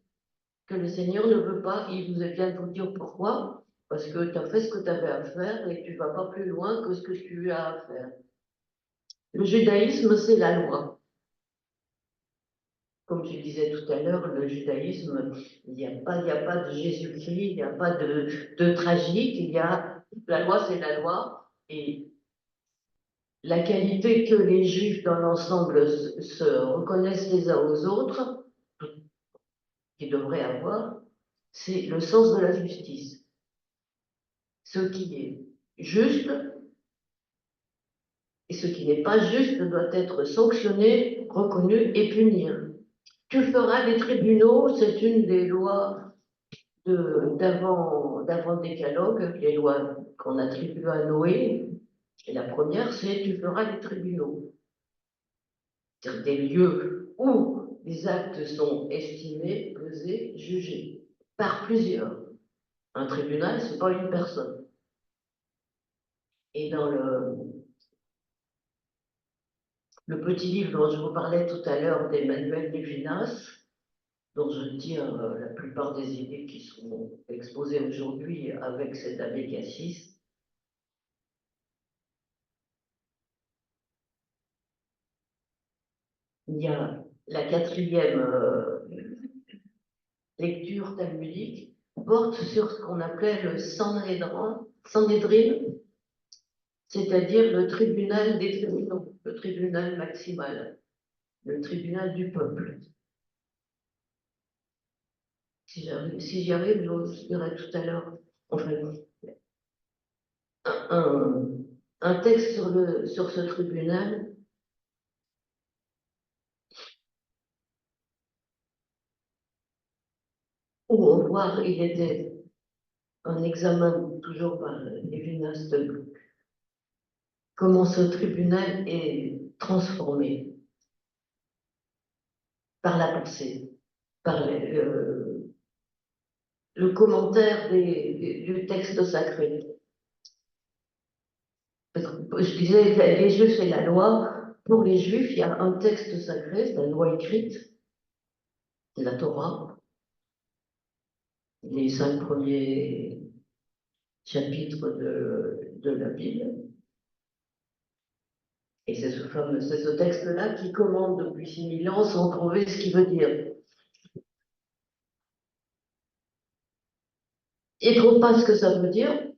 A: que le Seigneur ne veut pas. Il vous vient de vous dire pourquoi, parce que tu as fait ce que tu avais à faire et tu ne vas pas plus loin que ce que tu as à faire. Le judaïsme, c'est la loi. Comme je disais tout à l'heure, le judaïsme, il n'y a pas de Jésus-Christ, il n'y a pas de tragique, la loi, c'est la loi, et la qualité que les Juifs dans l'ensemble se reconnaissent les uns aux autres, qu'il devrait avoir, c'est le sens de la justice. Ce qui est juste et ce qui n'est pas juste doit être sanctionné, reconnu et punir. Tu feras des tribunaux, c'est une des lois d'avant Décalogue, les lois qu'on attribue à Noé. Et la première, c'est tu feras des tribunaux. C'est-à-dire des lieux où les actes sont estimés, pesés, jugés, par plusieurs. Un tribunal, ce n'est pas une personne. Et dans le petit livre dont je vous parlais tout à l'heure d'Emmanuel Levinas, dont je tire la plupart des idées qui sont exposées aujourd'hui avec cet abbé Cassis, il y a la quatrième lecture talmudique porte sur ce qu'on appelait le Sanhédrin, c'est-à-dire le tribunal des tribunaux, le tribunal maximal, le tribunal du peuple. Si j'y arrive, je vous dirai tout à l'heure, enfin, un texte sur ce tribunal où on voit, il était un examen toujours par Lévinas de Gluck, comment ce tribunal est transformé par la pensée, par le commentaire du texte sacré. Je disais, les Juifs et la loi. Pour les Juifs, il y a un texte sacré, c'est la loi écrite, c'est la Torah, les 5 premiers chapitres de la Bible. Et c'est ce texte-là qui commande depuis 6000 ans sans trouver ce qu'il veut dire. Ils ne trouvent pas ce que ça veut dire,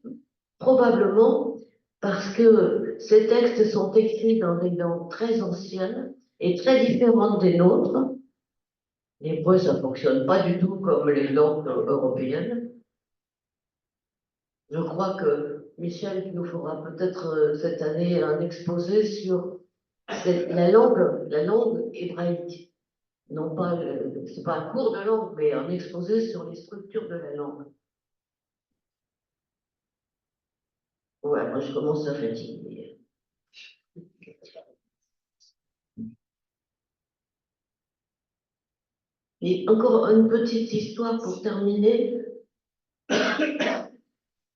A: probablement parce que ces textes sont écrits dans des langues très anciennes et très différentes des nôtres. L'hébreu, ça ne fonctionne pas du tout comme les langues européennes. Je crois que Michel nous fera peut-être cette année un exposé sur la langue hébraïque. Non pas, c'est pas un cours de langue, mais un exposé sur les structures de la langue. Ouais, moi je commence à fatiguer. Et encore une petite histoire pour terminer.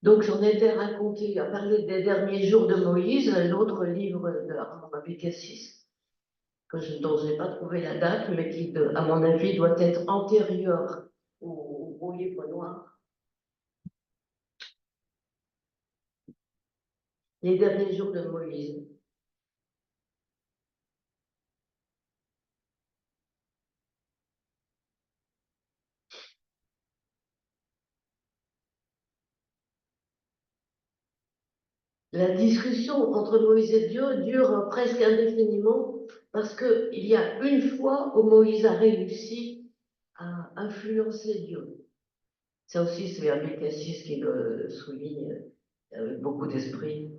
A: Donc j'en étais raconté à parler des derniers jours de Moïse, l'autre livre d'Armand Abécassis, dont je n'ai pas trouvé la date, mais qui, à mon avis, doit être antérieur au livre noir. Les derniers jours de Moïse. La discussion entre Moïse et Dieu dure presque indéfiniment parce qu'il y a une fois où Moïse a réussi à influencer Dieu. Ça aussi, c'est Abécassis qui le souligne avec beaucoup d'esprit.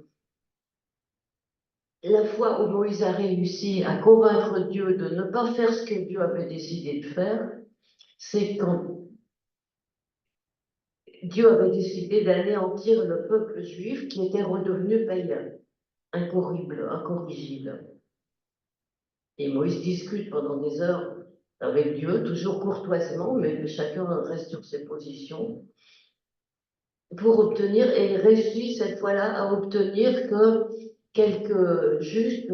A: La fois où Moïse a réussi à convaincre Dieu de ne pas faire ce que Dieu avait décidé de faire, c'est quand Dieu avait décidé d'anéantir le peuple juif qui était redevenu païen, incorrigible. Et Moïse discute pendant des heures avec Dieu, toujours courtoisement, mais que chacun reste sur ses positions, pour obtenir, et il réussit cette fois-là à obtenir que quelques justes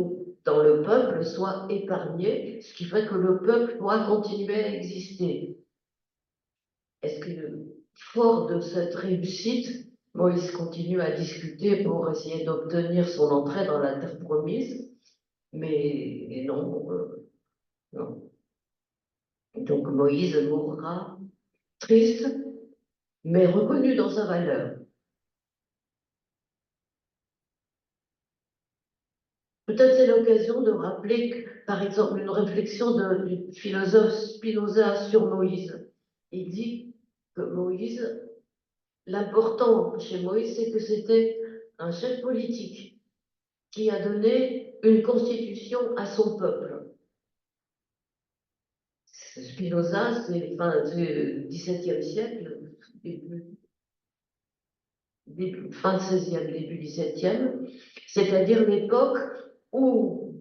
A: dans le peuple soient épargnés, ce qui fait que le peuple pourra continuer à exister. Est-ce que, fort de cette réussite, Moïse continue à discuter pour essayer d'obtenir son entrée dans la terre promise, mais non, non. Donc Moïse mourra triste, mais reconnu dans sa valeur. Peut-être c'est l'occasion de rappeler, par exemple, une réflexion du philosophe Spinoza sur Moïse. il dit que Moïse, l'important chez Moïse, c'est que c'était un chef politique qui a donné une constitution à son peuple. Spinoza, c'est fin du XVIIe siècle, fin XVIe, début XVIIe, c'est-à-dire l'époque où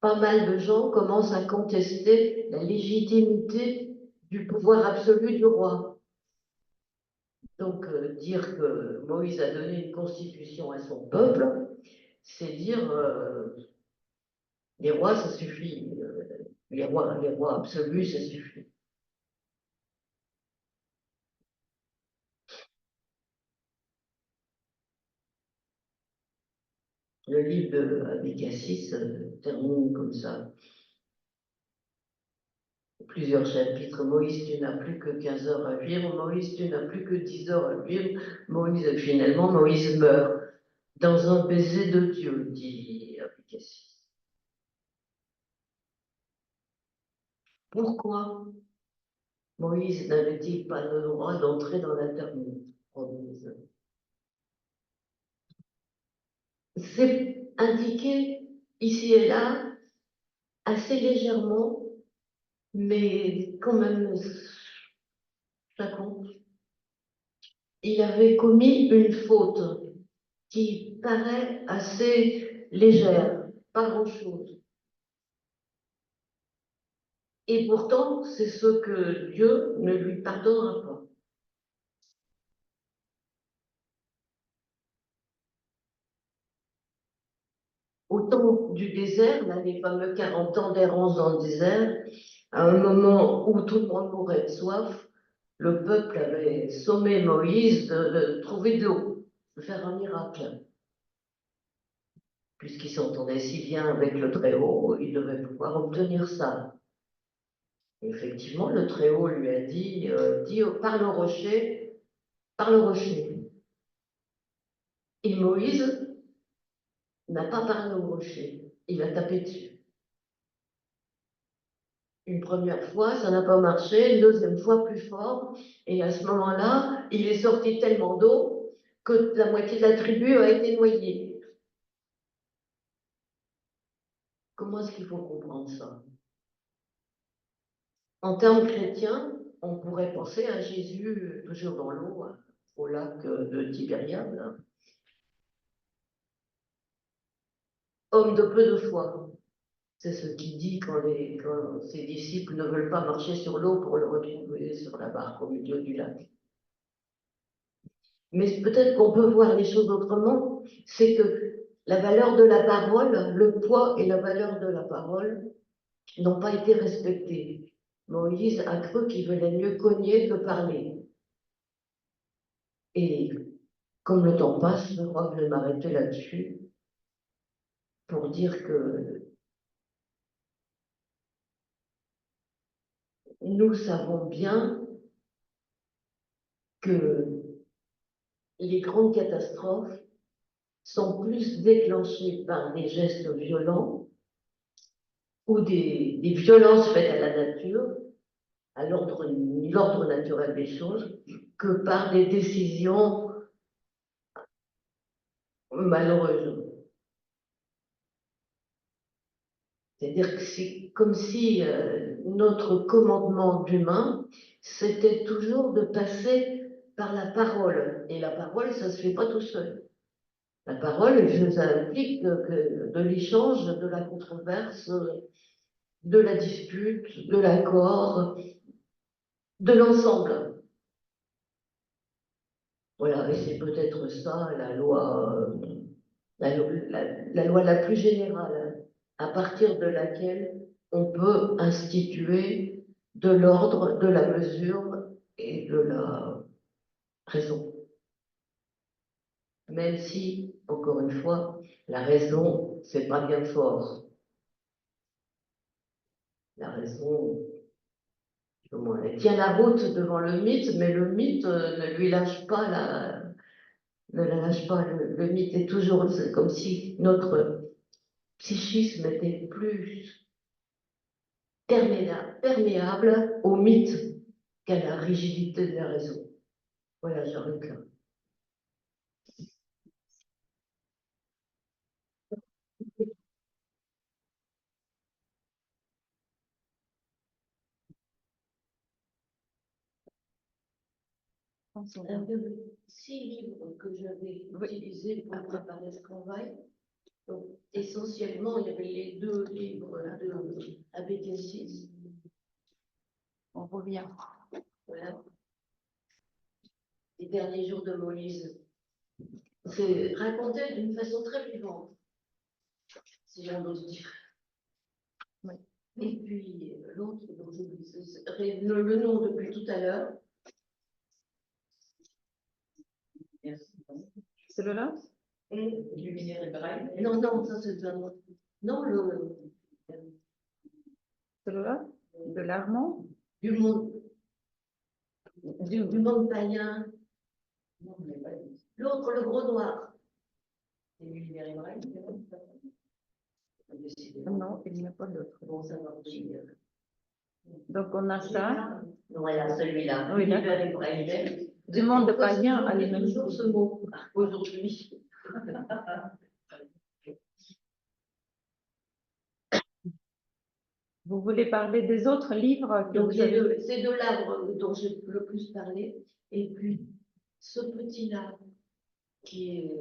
A: pas mal de gens commencent à contester la légitimité du pouvoir absolu du roi. Donc, dire que Moïse a donné une constitution à son peuple, c'est dire les rois, ça suffit. Les rois absolus, ça suffit. Le livre d'Abécassis termine comme ça. Plusieurs chapitres. Moïse, tu n'as plus que 15 heures à vivre. Moïse, tu n'as plus que 10 heures à vivre. Moïse, finalement, Moïse meurt dans un baiser de Dieu, dit Abécassis. Pourquoi Moïse n'avait-il pas le droit d'entrer dans la terre promise? C'est indiqué ici et là, assez légèrement, mais quand même, ça compte. Il avait commis une faute qui paraît assez légère, pas grand-chose. Et pourtant, c'est ce que Dieu ne lui pardonnera pas. Au temps du désert, là, les fameux 40 ans d'errance dans le désert, à un moment où tout le monde mourait de soif, le peuple avait sommé Moïse de trouver de l'eau, de faire un miracle. Puisqu'il s'entendait si bien avec le Très-Haut, il devait pouvoir obtenir ça. Et effectivement, le Très-Haut lui a dit, par le rocher, par le rocher. Et Moïse n'a pas parlé au rocher, il a tapé dessus. Une première fois, ça n'a pas marché, une deuxième fois plus fort, et à ce moment-là, il est sorti tellement d'eau que la moitié de la tribu a été noyée. Comment est-ce qu'il faut comprendre ça? En termes chrétiens, on pourrait penser à Jésus toujours dans l'eau, au lac de Tibériade, hein. Homme de peu de foi, c'est ce qu'il dit quand ses disciples ne veulent pas marcher sur l'eau pour le retrouver sur la barque au milieu du lac. Mais peut-être qu'on peut voir les choses autrement, c'est que la valeur de la parole, le poids et la valeur de la parole n'ont pas été respectés. Moïse a cru qu'il valait mieux cogner que parler. Et comme le temps passe, je crois que je vais m'arrêter là-dessus pour dire que nous savons bien que les grandes catastrophes sont plus déclenchées par des gestes violents ou des violences faites à la nature, à l'ordre naturel des choses, que par des décisions malheureuses. C'est-à-dire que c'est comme si notre commandement d'humain, c'était toujours de passer par la parole. Et la parole, ça ne se fait pas tout seul. La parole, ça implique de l'échange, de la controverse, de la dispute, de l'accord, de l'ensemble. Voilà, et c'est peut-être ça la loi, la loi la plus générale, à partir de laquelle on peut instituer de l'ordre, de la mesure et de la raison. Même si, encore une fois, la raison, c'est pas bien fort. La raison, comment elle tient la route devant le mythe, mais le mythe ne lui lâche pas ne la lâche pas. Le mythe est toujours, c'est comme si notre psychisme était plus perméable au mythe. qu'à la rigidité de la raison. Voilà, j'arrête là. Il y avait 6 livres que j'avais utilisés pour préparer ce travail. Donc, essentiellement, il y avait les 2 livres de ABT6.
B: On revient.
A: Voilà. Les derniers jours de Moïse. C'est raconté d'une façon très vivante, si j'ose dire.
B: Oui.
A: Et puis, l'autre, dont j'oublie le nom depuis tout à l'heure.
B: C'est le là?
A: Lumière et Braille. Non, non, ça c'est un autre. Non,
B: C'est le là? De l'Armand?
A: du monde païen. L'autre, le gros noir. C'est Lumière et Braille.
B: Non, il n'y a pas d'autre.
A: Bon, ça va aussi.
B: Donc on a ça.
A: Voilà, celui-là.
B: Oui,
A: Lumière et Braille.
B: Du monde païen à l'humanité.
A: Toujours ce mot aujourd'hui.
B: Vous voulez parler des autres livres que
A: Donc,
B: vous avez...
A: c'est de l'arbre dont j'ai le plus parlé. Et puis, ce petit-là, qui est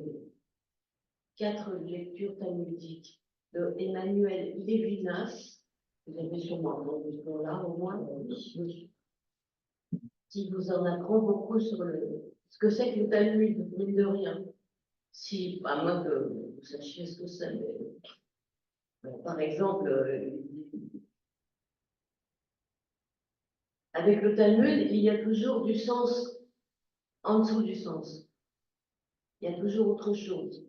A: 4 lectures talmudiques de Emmanuel Lévinas. Vous avez sûrement entendu ce nom-là, au moins, qui vous en apprend beaucoup sur ce que c'est que le Talmud, mine de rien. Si, à moins que vous sachiez ce que c'est, mais par exemple, avec le Talmud, il y a toujours du sens en dessous du sens. Il y a toujours autre chose.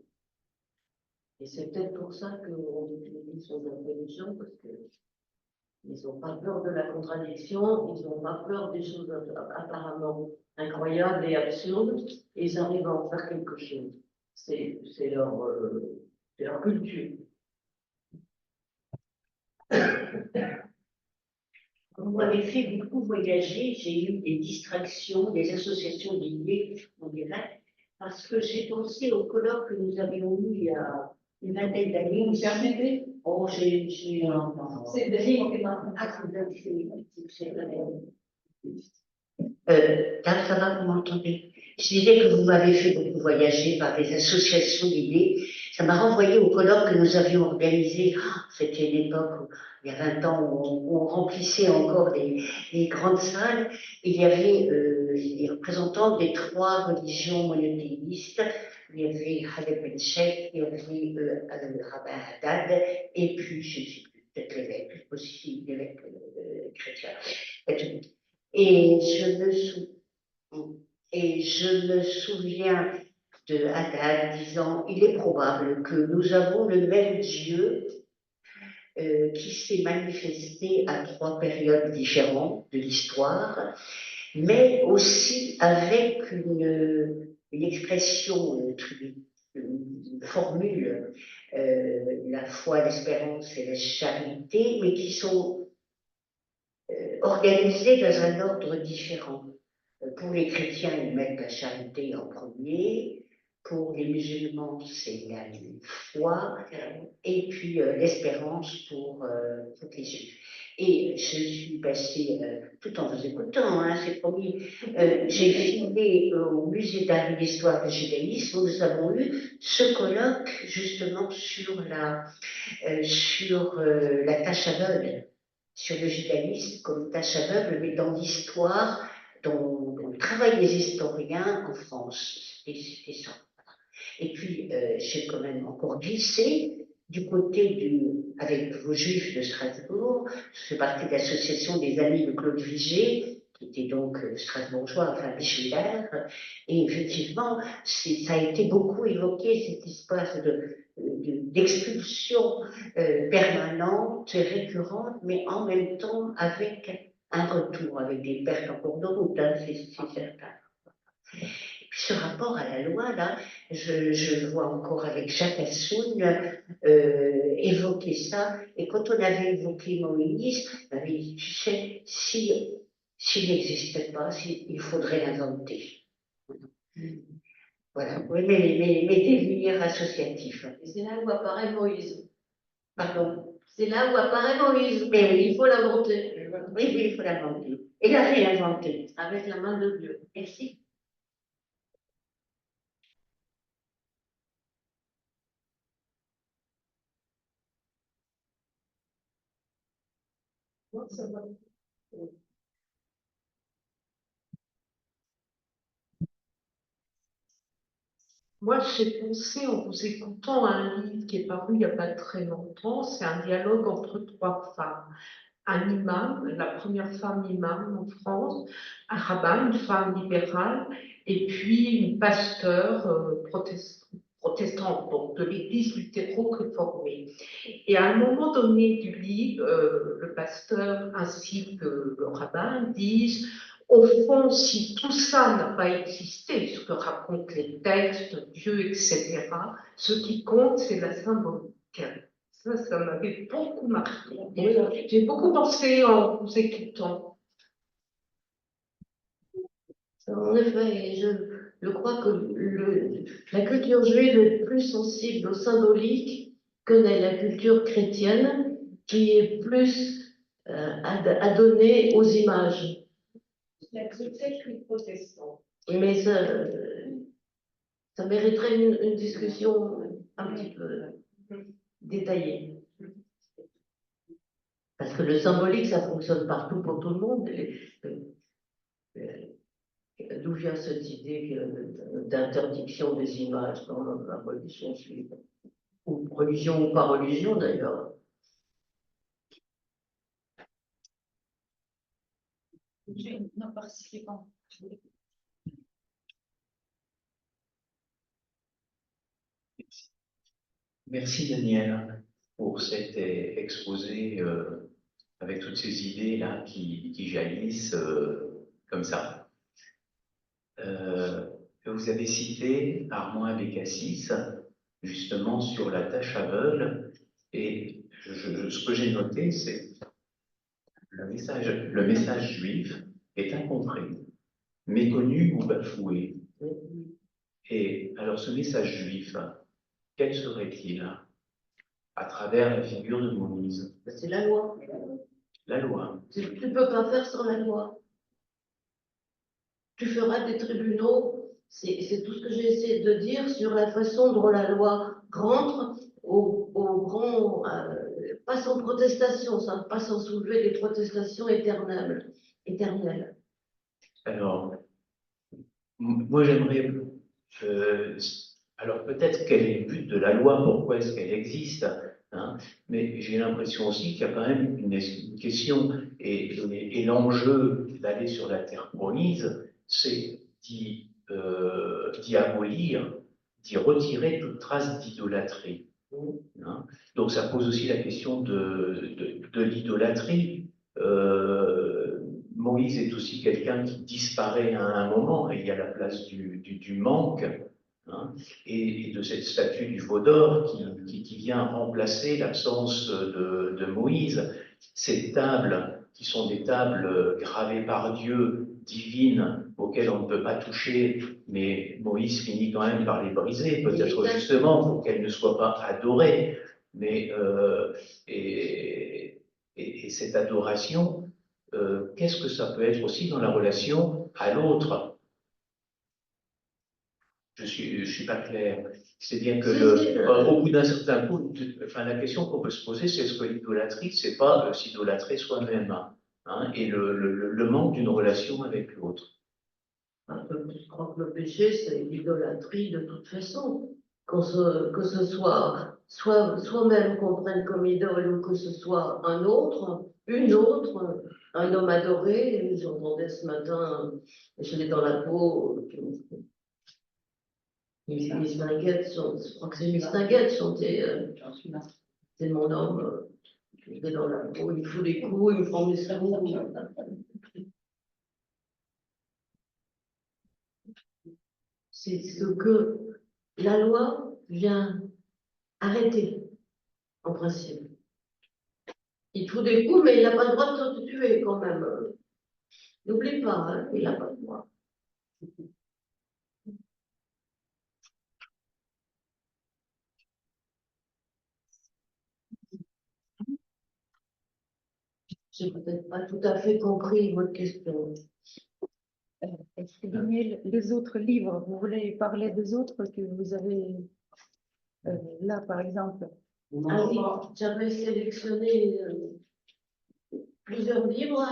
A: Et c'est peut-être pour ça qu'on dit que les livres sont intelligents, parce qu'ils n'ont pas peur de la contradiction, ils n'ont pas peur des choses apparemment incroyables et absurdes, et ils arrivent à en faire quelque chose. C'est leur culture.
C: Vous m'avez fait beaucoup voyager, j'ai eu des distractions, des associations d'idées, on dirait, parce que j'ai pensé au colloque que nous avions eu il y a une vingtaine d'années. Vous permettez? Oh, j'ai... C'est des livres qui m'ont... Ah, c'est vrai. Là, ça va, vous m'entendez? Je disais que vous m'avez fait beaucoup voyager par des associations d'idées. Ça m'a renvoyé au colloque que nous avions organisé. C'était une époque, il y a 20 ans, où on remplissait encore les grandes salles. Il y avait les représentants des 3 religions monothéistes. Il y avait Khaled Ben Sheikh, il y avait le rabbin Haddad, et puis, je ne sais plus, peut-être l'évêque, aussi l'évêque chrétien. Et je me souviens de Haddad disant, il est probable que nous avons le même Dieu qui s'est manifesté à 3 périodes différentes de l'histoire, mais aussi avec une expression, une formule, la foi, l'espérance et la charité, mais qui sont organisées dans un ordre différent. Pour les chrétiens, ils mettent la charité en premier. Pour les musulmans, c'est la foi. Et puis l'espérance pour les juifs. Et je suis passée, tout en vous écoutant, hein, c'est promis, j'ai filé au musée d'art et d'histoire du judaïsme où nous avons eu ce colloque justement sur la tâche aveugle, sur le judaïsme comme tâche aveugle, mais dans l'histoire dont travaillent les historiens en France. C'était ça. Et puis, j'ai quand même encore glissé du côté avec vos juifs de Strasbourg. Je fais partie de l'association des amis de Claude Vigée, qui était donc strasbourgeois, enfin bichelaire. Et effectivement, ça a été beaucoup évoqué, cette espace d'expulsion permanente, récurrente, mais en même temps avec un retour, avec des pertes en cours de route, hein, c'est certain. Et puis ce rapport à la loi, là, je vois encore avec Jacques Assoun évoquer ça. Et quand on avait évoqué Moïse, on avait dit, tu sais, si s'il n'existait pas, il faudrait l'inventer. Voilà, oui, mais des lumières associatives.
A: Et c'est là où apparaît Moïse.
C: Pardon.
A: C'est là où apparaît Moïse.
C: Mais oui.
A: Il faut l'inventer.
C: Oui, oui, il faut l'inventer. Et la réinventer.
A: Avec la main de Dieu.
C: Merci.
D: Moi, j'ai pensé en vous écoutant à un livre qui est paru il n'y a pas très longtemps. C'est un dialogue entre trois femmes. Un imam, la première femme imam en France, un rabbin, une femme libérale, et puis une pasteur protestante, donc de l'église luthéro-réformée. Et à un moment donné du livre, le pasteur ainsi que le rabbin disent: au fond, si tout ça n'a pas existé, ce que racontent les textes, Dieu, etc., ce qui compte, c'est la symbolique. Ça m'avait beaucoup marqué. J'ai beaucoup pensé en vous écoutant.
A: En effet, je crois que la culture juive est plus sensible au symbolique que n'est la culture chrétienne, qui est plus adonnée aux images.
D: La chrétienne protestante.
A: Mais ça mériterait une discussion un petit peu détaillée. Parce que le symbolique, ça fonctionne partout pour tout le monde. D'où vient cette idée d'interdiction des images dans la religion juive? Ou religion ou pas religion d'ailleurs.
B: Non participant.
E: Merci Daniel pour cet exposé avec toutes ces idées-là qui jaillissent comme ça. Vous avez cité Armand Bécassis justement sur la tâche aveugle, et ce que j'ai noté, c'est le message juif est incompris, méconnu ou bafoué. Et alors ce message juif, quel serait-il à travers la figure de Moïse?
A: C'est la loi.
E: La loi.
A: Tu ne peux pas faire sans la loi. Tu feras des tribunaux, c'est tout ce que j'ai essayé de dire sur la façon dont la loi rentre au grand, pas sans protestation, pas sans soulever des protestations éternelles.
E: Alors, moi j'aimerais, alors peut-être quel est le but de la loi, pourquoi est-ce qu'elle existe, hein, mais j'ai l'impression aussi qu'il y a quand même une question, et l'enjeu d'aller sur la terre promise, c'est d'y abolir, d'y retirer toute trace d'idolâtrie. Hein. Donc ça pose aussi la question de l'idolâtrie. Moïse est aussi quelqu'un qui disparaît à un moment, et il y a la place du manque, hein, et de cette statue du veau d'or qui vient remplacer l'absence de Moïse. Ces tables, qui sont des tables gravées par Dieu, divines, auxquelles on ne peut pas toucher, mais Moïse finit quand même par les briser, peut-être justement pour qu'elles ne soient pas adorées. Mais, et cette adoration, qu'est-ce que ça peut être aussi dans la relation à l'autre? Je suis pas clair. C'est bien que au bout d'un certain coup, la question qu'on peut se poser, c'est est-ce que l'idolâtrie, c'est pas s'idolâtrer soi-même, hein, et le manque d'une relation avec l'autre.
A: Je crois que le péché, c'est l'idolâtrie de toute façon. Que ce soit soi-même qu'on prenne comme idole ou que ce soit un autre, une autre, un homme adoré. J'entendais ce matin, je l'ai dans la peau, Miss Minguette, je crois que c'est Miss Minguette chantait, c'est mon homme, je l'ai dans la peau, il me fout des coups, il me prend des coups. C'est ce que la loi vient arrêter, en principe. Il te fout des coups, mais il n'a pas le droit de te tuer quand même. N'oublie pas, hein, il n'a pas de moi. J'ai peut-être pas tout à fait compris votre question.
B: Est-ce que Daniel, les autres livres, vous voulez parler des autres que vous avez là, par exemple?
A: Ah oui, j'avais sélectionné plusieurs livres.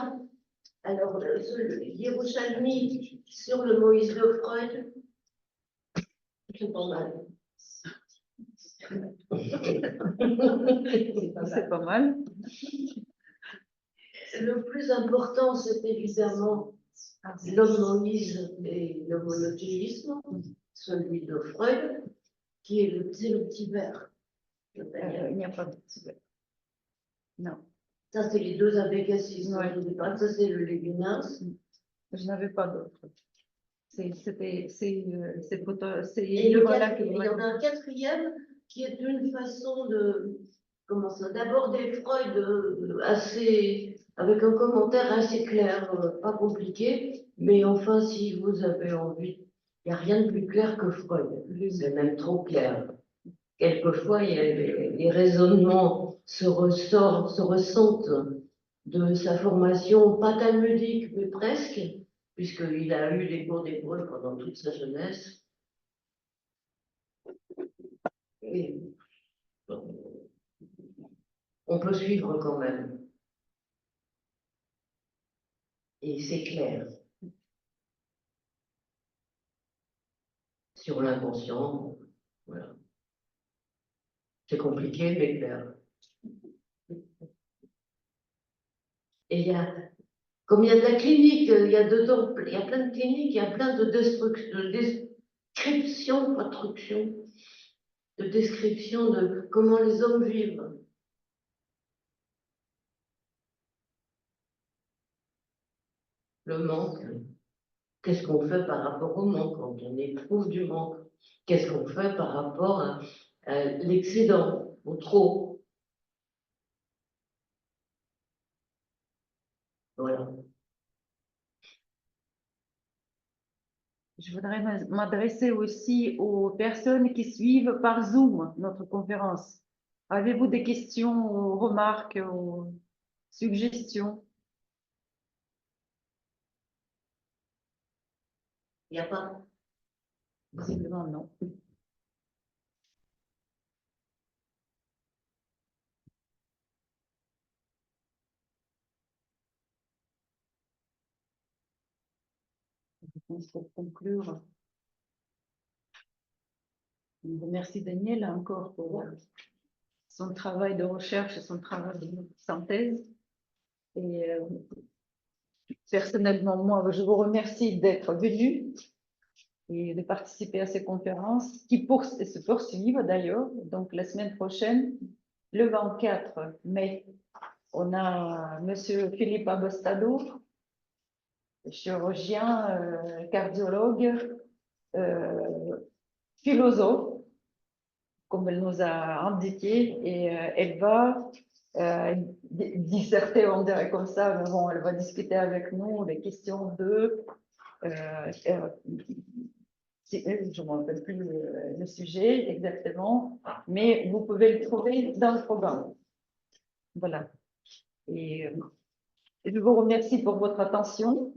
A: Alors, Yerushalmi sur le Moïse de Freud, c'est pas mal.
B: C'est pas mal.
A: Le plus important, c'est évidemment l'homme Moïse et le monothéisme, celui de Freud, qui est le petit verre.
B: Il n'y a pas de non,
A: Ça, c'est les deux abécassis.
B: Ouais.
A: Je ne dis pas, ça, c'est le Lévinas.
B: je n'avais pas d'autres. C'est
A: Et le
B: voilà que
A: il y en a un quatrième qui est une façon de, comment ça, d'aborder Freud avec un commentaire assez clair, pas compliqué, mais enfin, si vous avez envie, il n'y a rien de plus clair que Freud. C'est même trop clair. Quelquefois, les raisonnements se ressentent de sa formation, pas talmudique, mais presque, puisqu'il a eu des cours d'hébreu pendant toute sa jeunesse. Et, bon, on peut suivre quand même. Et c'est clair. Sur l'inconscient, voilà. C'est compliqué, mais clair. Et comme il y a de la clinique, il y a plein de cliniques, il y a plein de descriptions, de description de comment les hommes vivent. Le manque, qu'est-ce qu'on fait par rapport au manque quand on éprouve du manque? Qu'est-ce qu'on fait par rapport à l'excédent, au trop? Voilà.
B: Je voudrais m'adresser aussi aux personnes qui suivent par Zoom notre conférence. Avez-vous des questions, ou remarques, ou suggestions?
A: Il n'y a pas.
B: Visiblement, non. Je pense pour conclure, je remercie Daniel encore pour son travail de recherche et son travail de synthèse. Et personnellement, moi, je vous remercie d'être venu et de participer à ces conférences qui se poursuivent d'ailleurs. Donc, la semaine prochaine, le 24 mai, on a Monsieur Philippe Abostado, chirurgien, cardiologue, philosophe, comme elle nous a indiqué, et elle va disserter, on dirait comme ça, mais bon, elle va discuter avec nous des questions de je ne me rappelle plus le sujet exactement, mais vous pouvez le trouver dans le programme. Voilà. Et je vous remercie pour votre attention.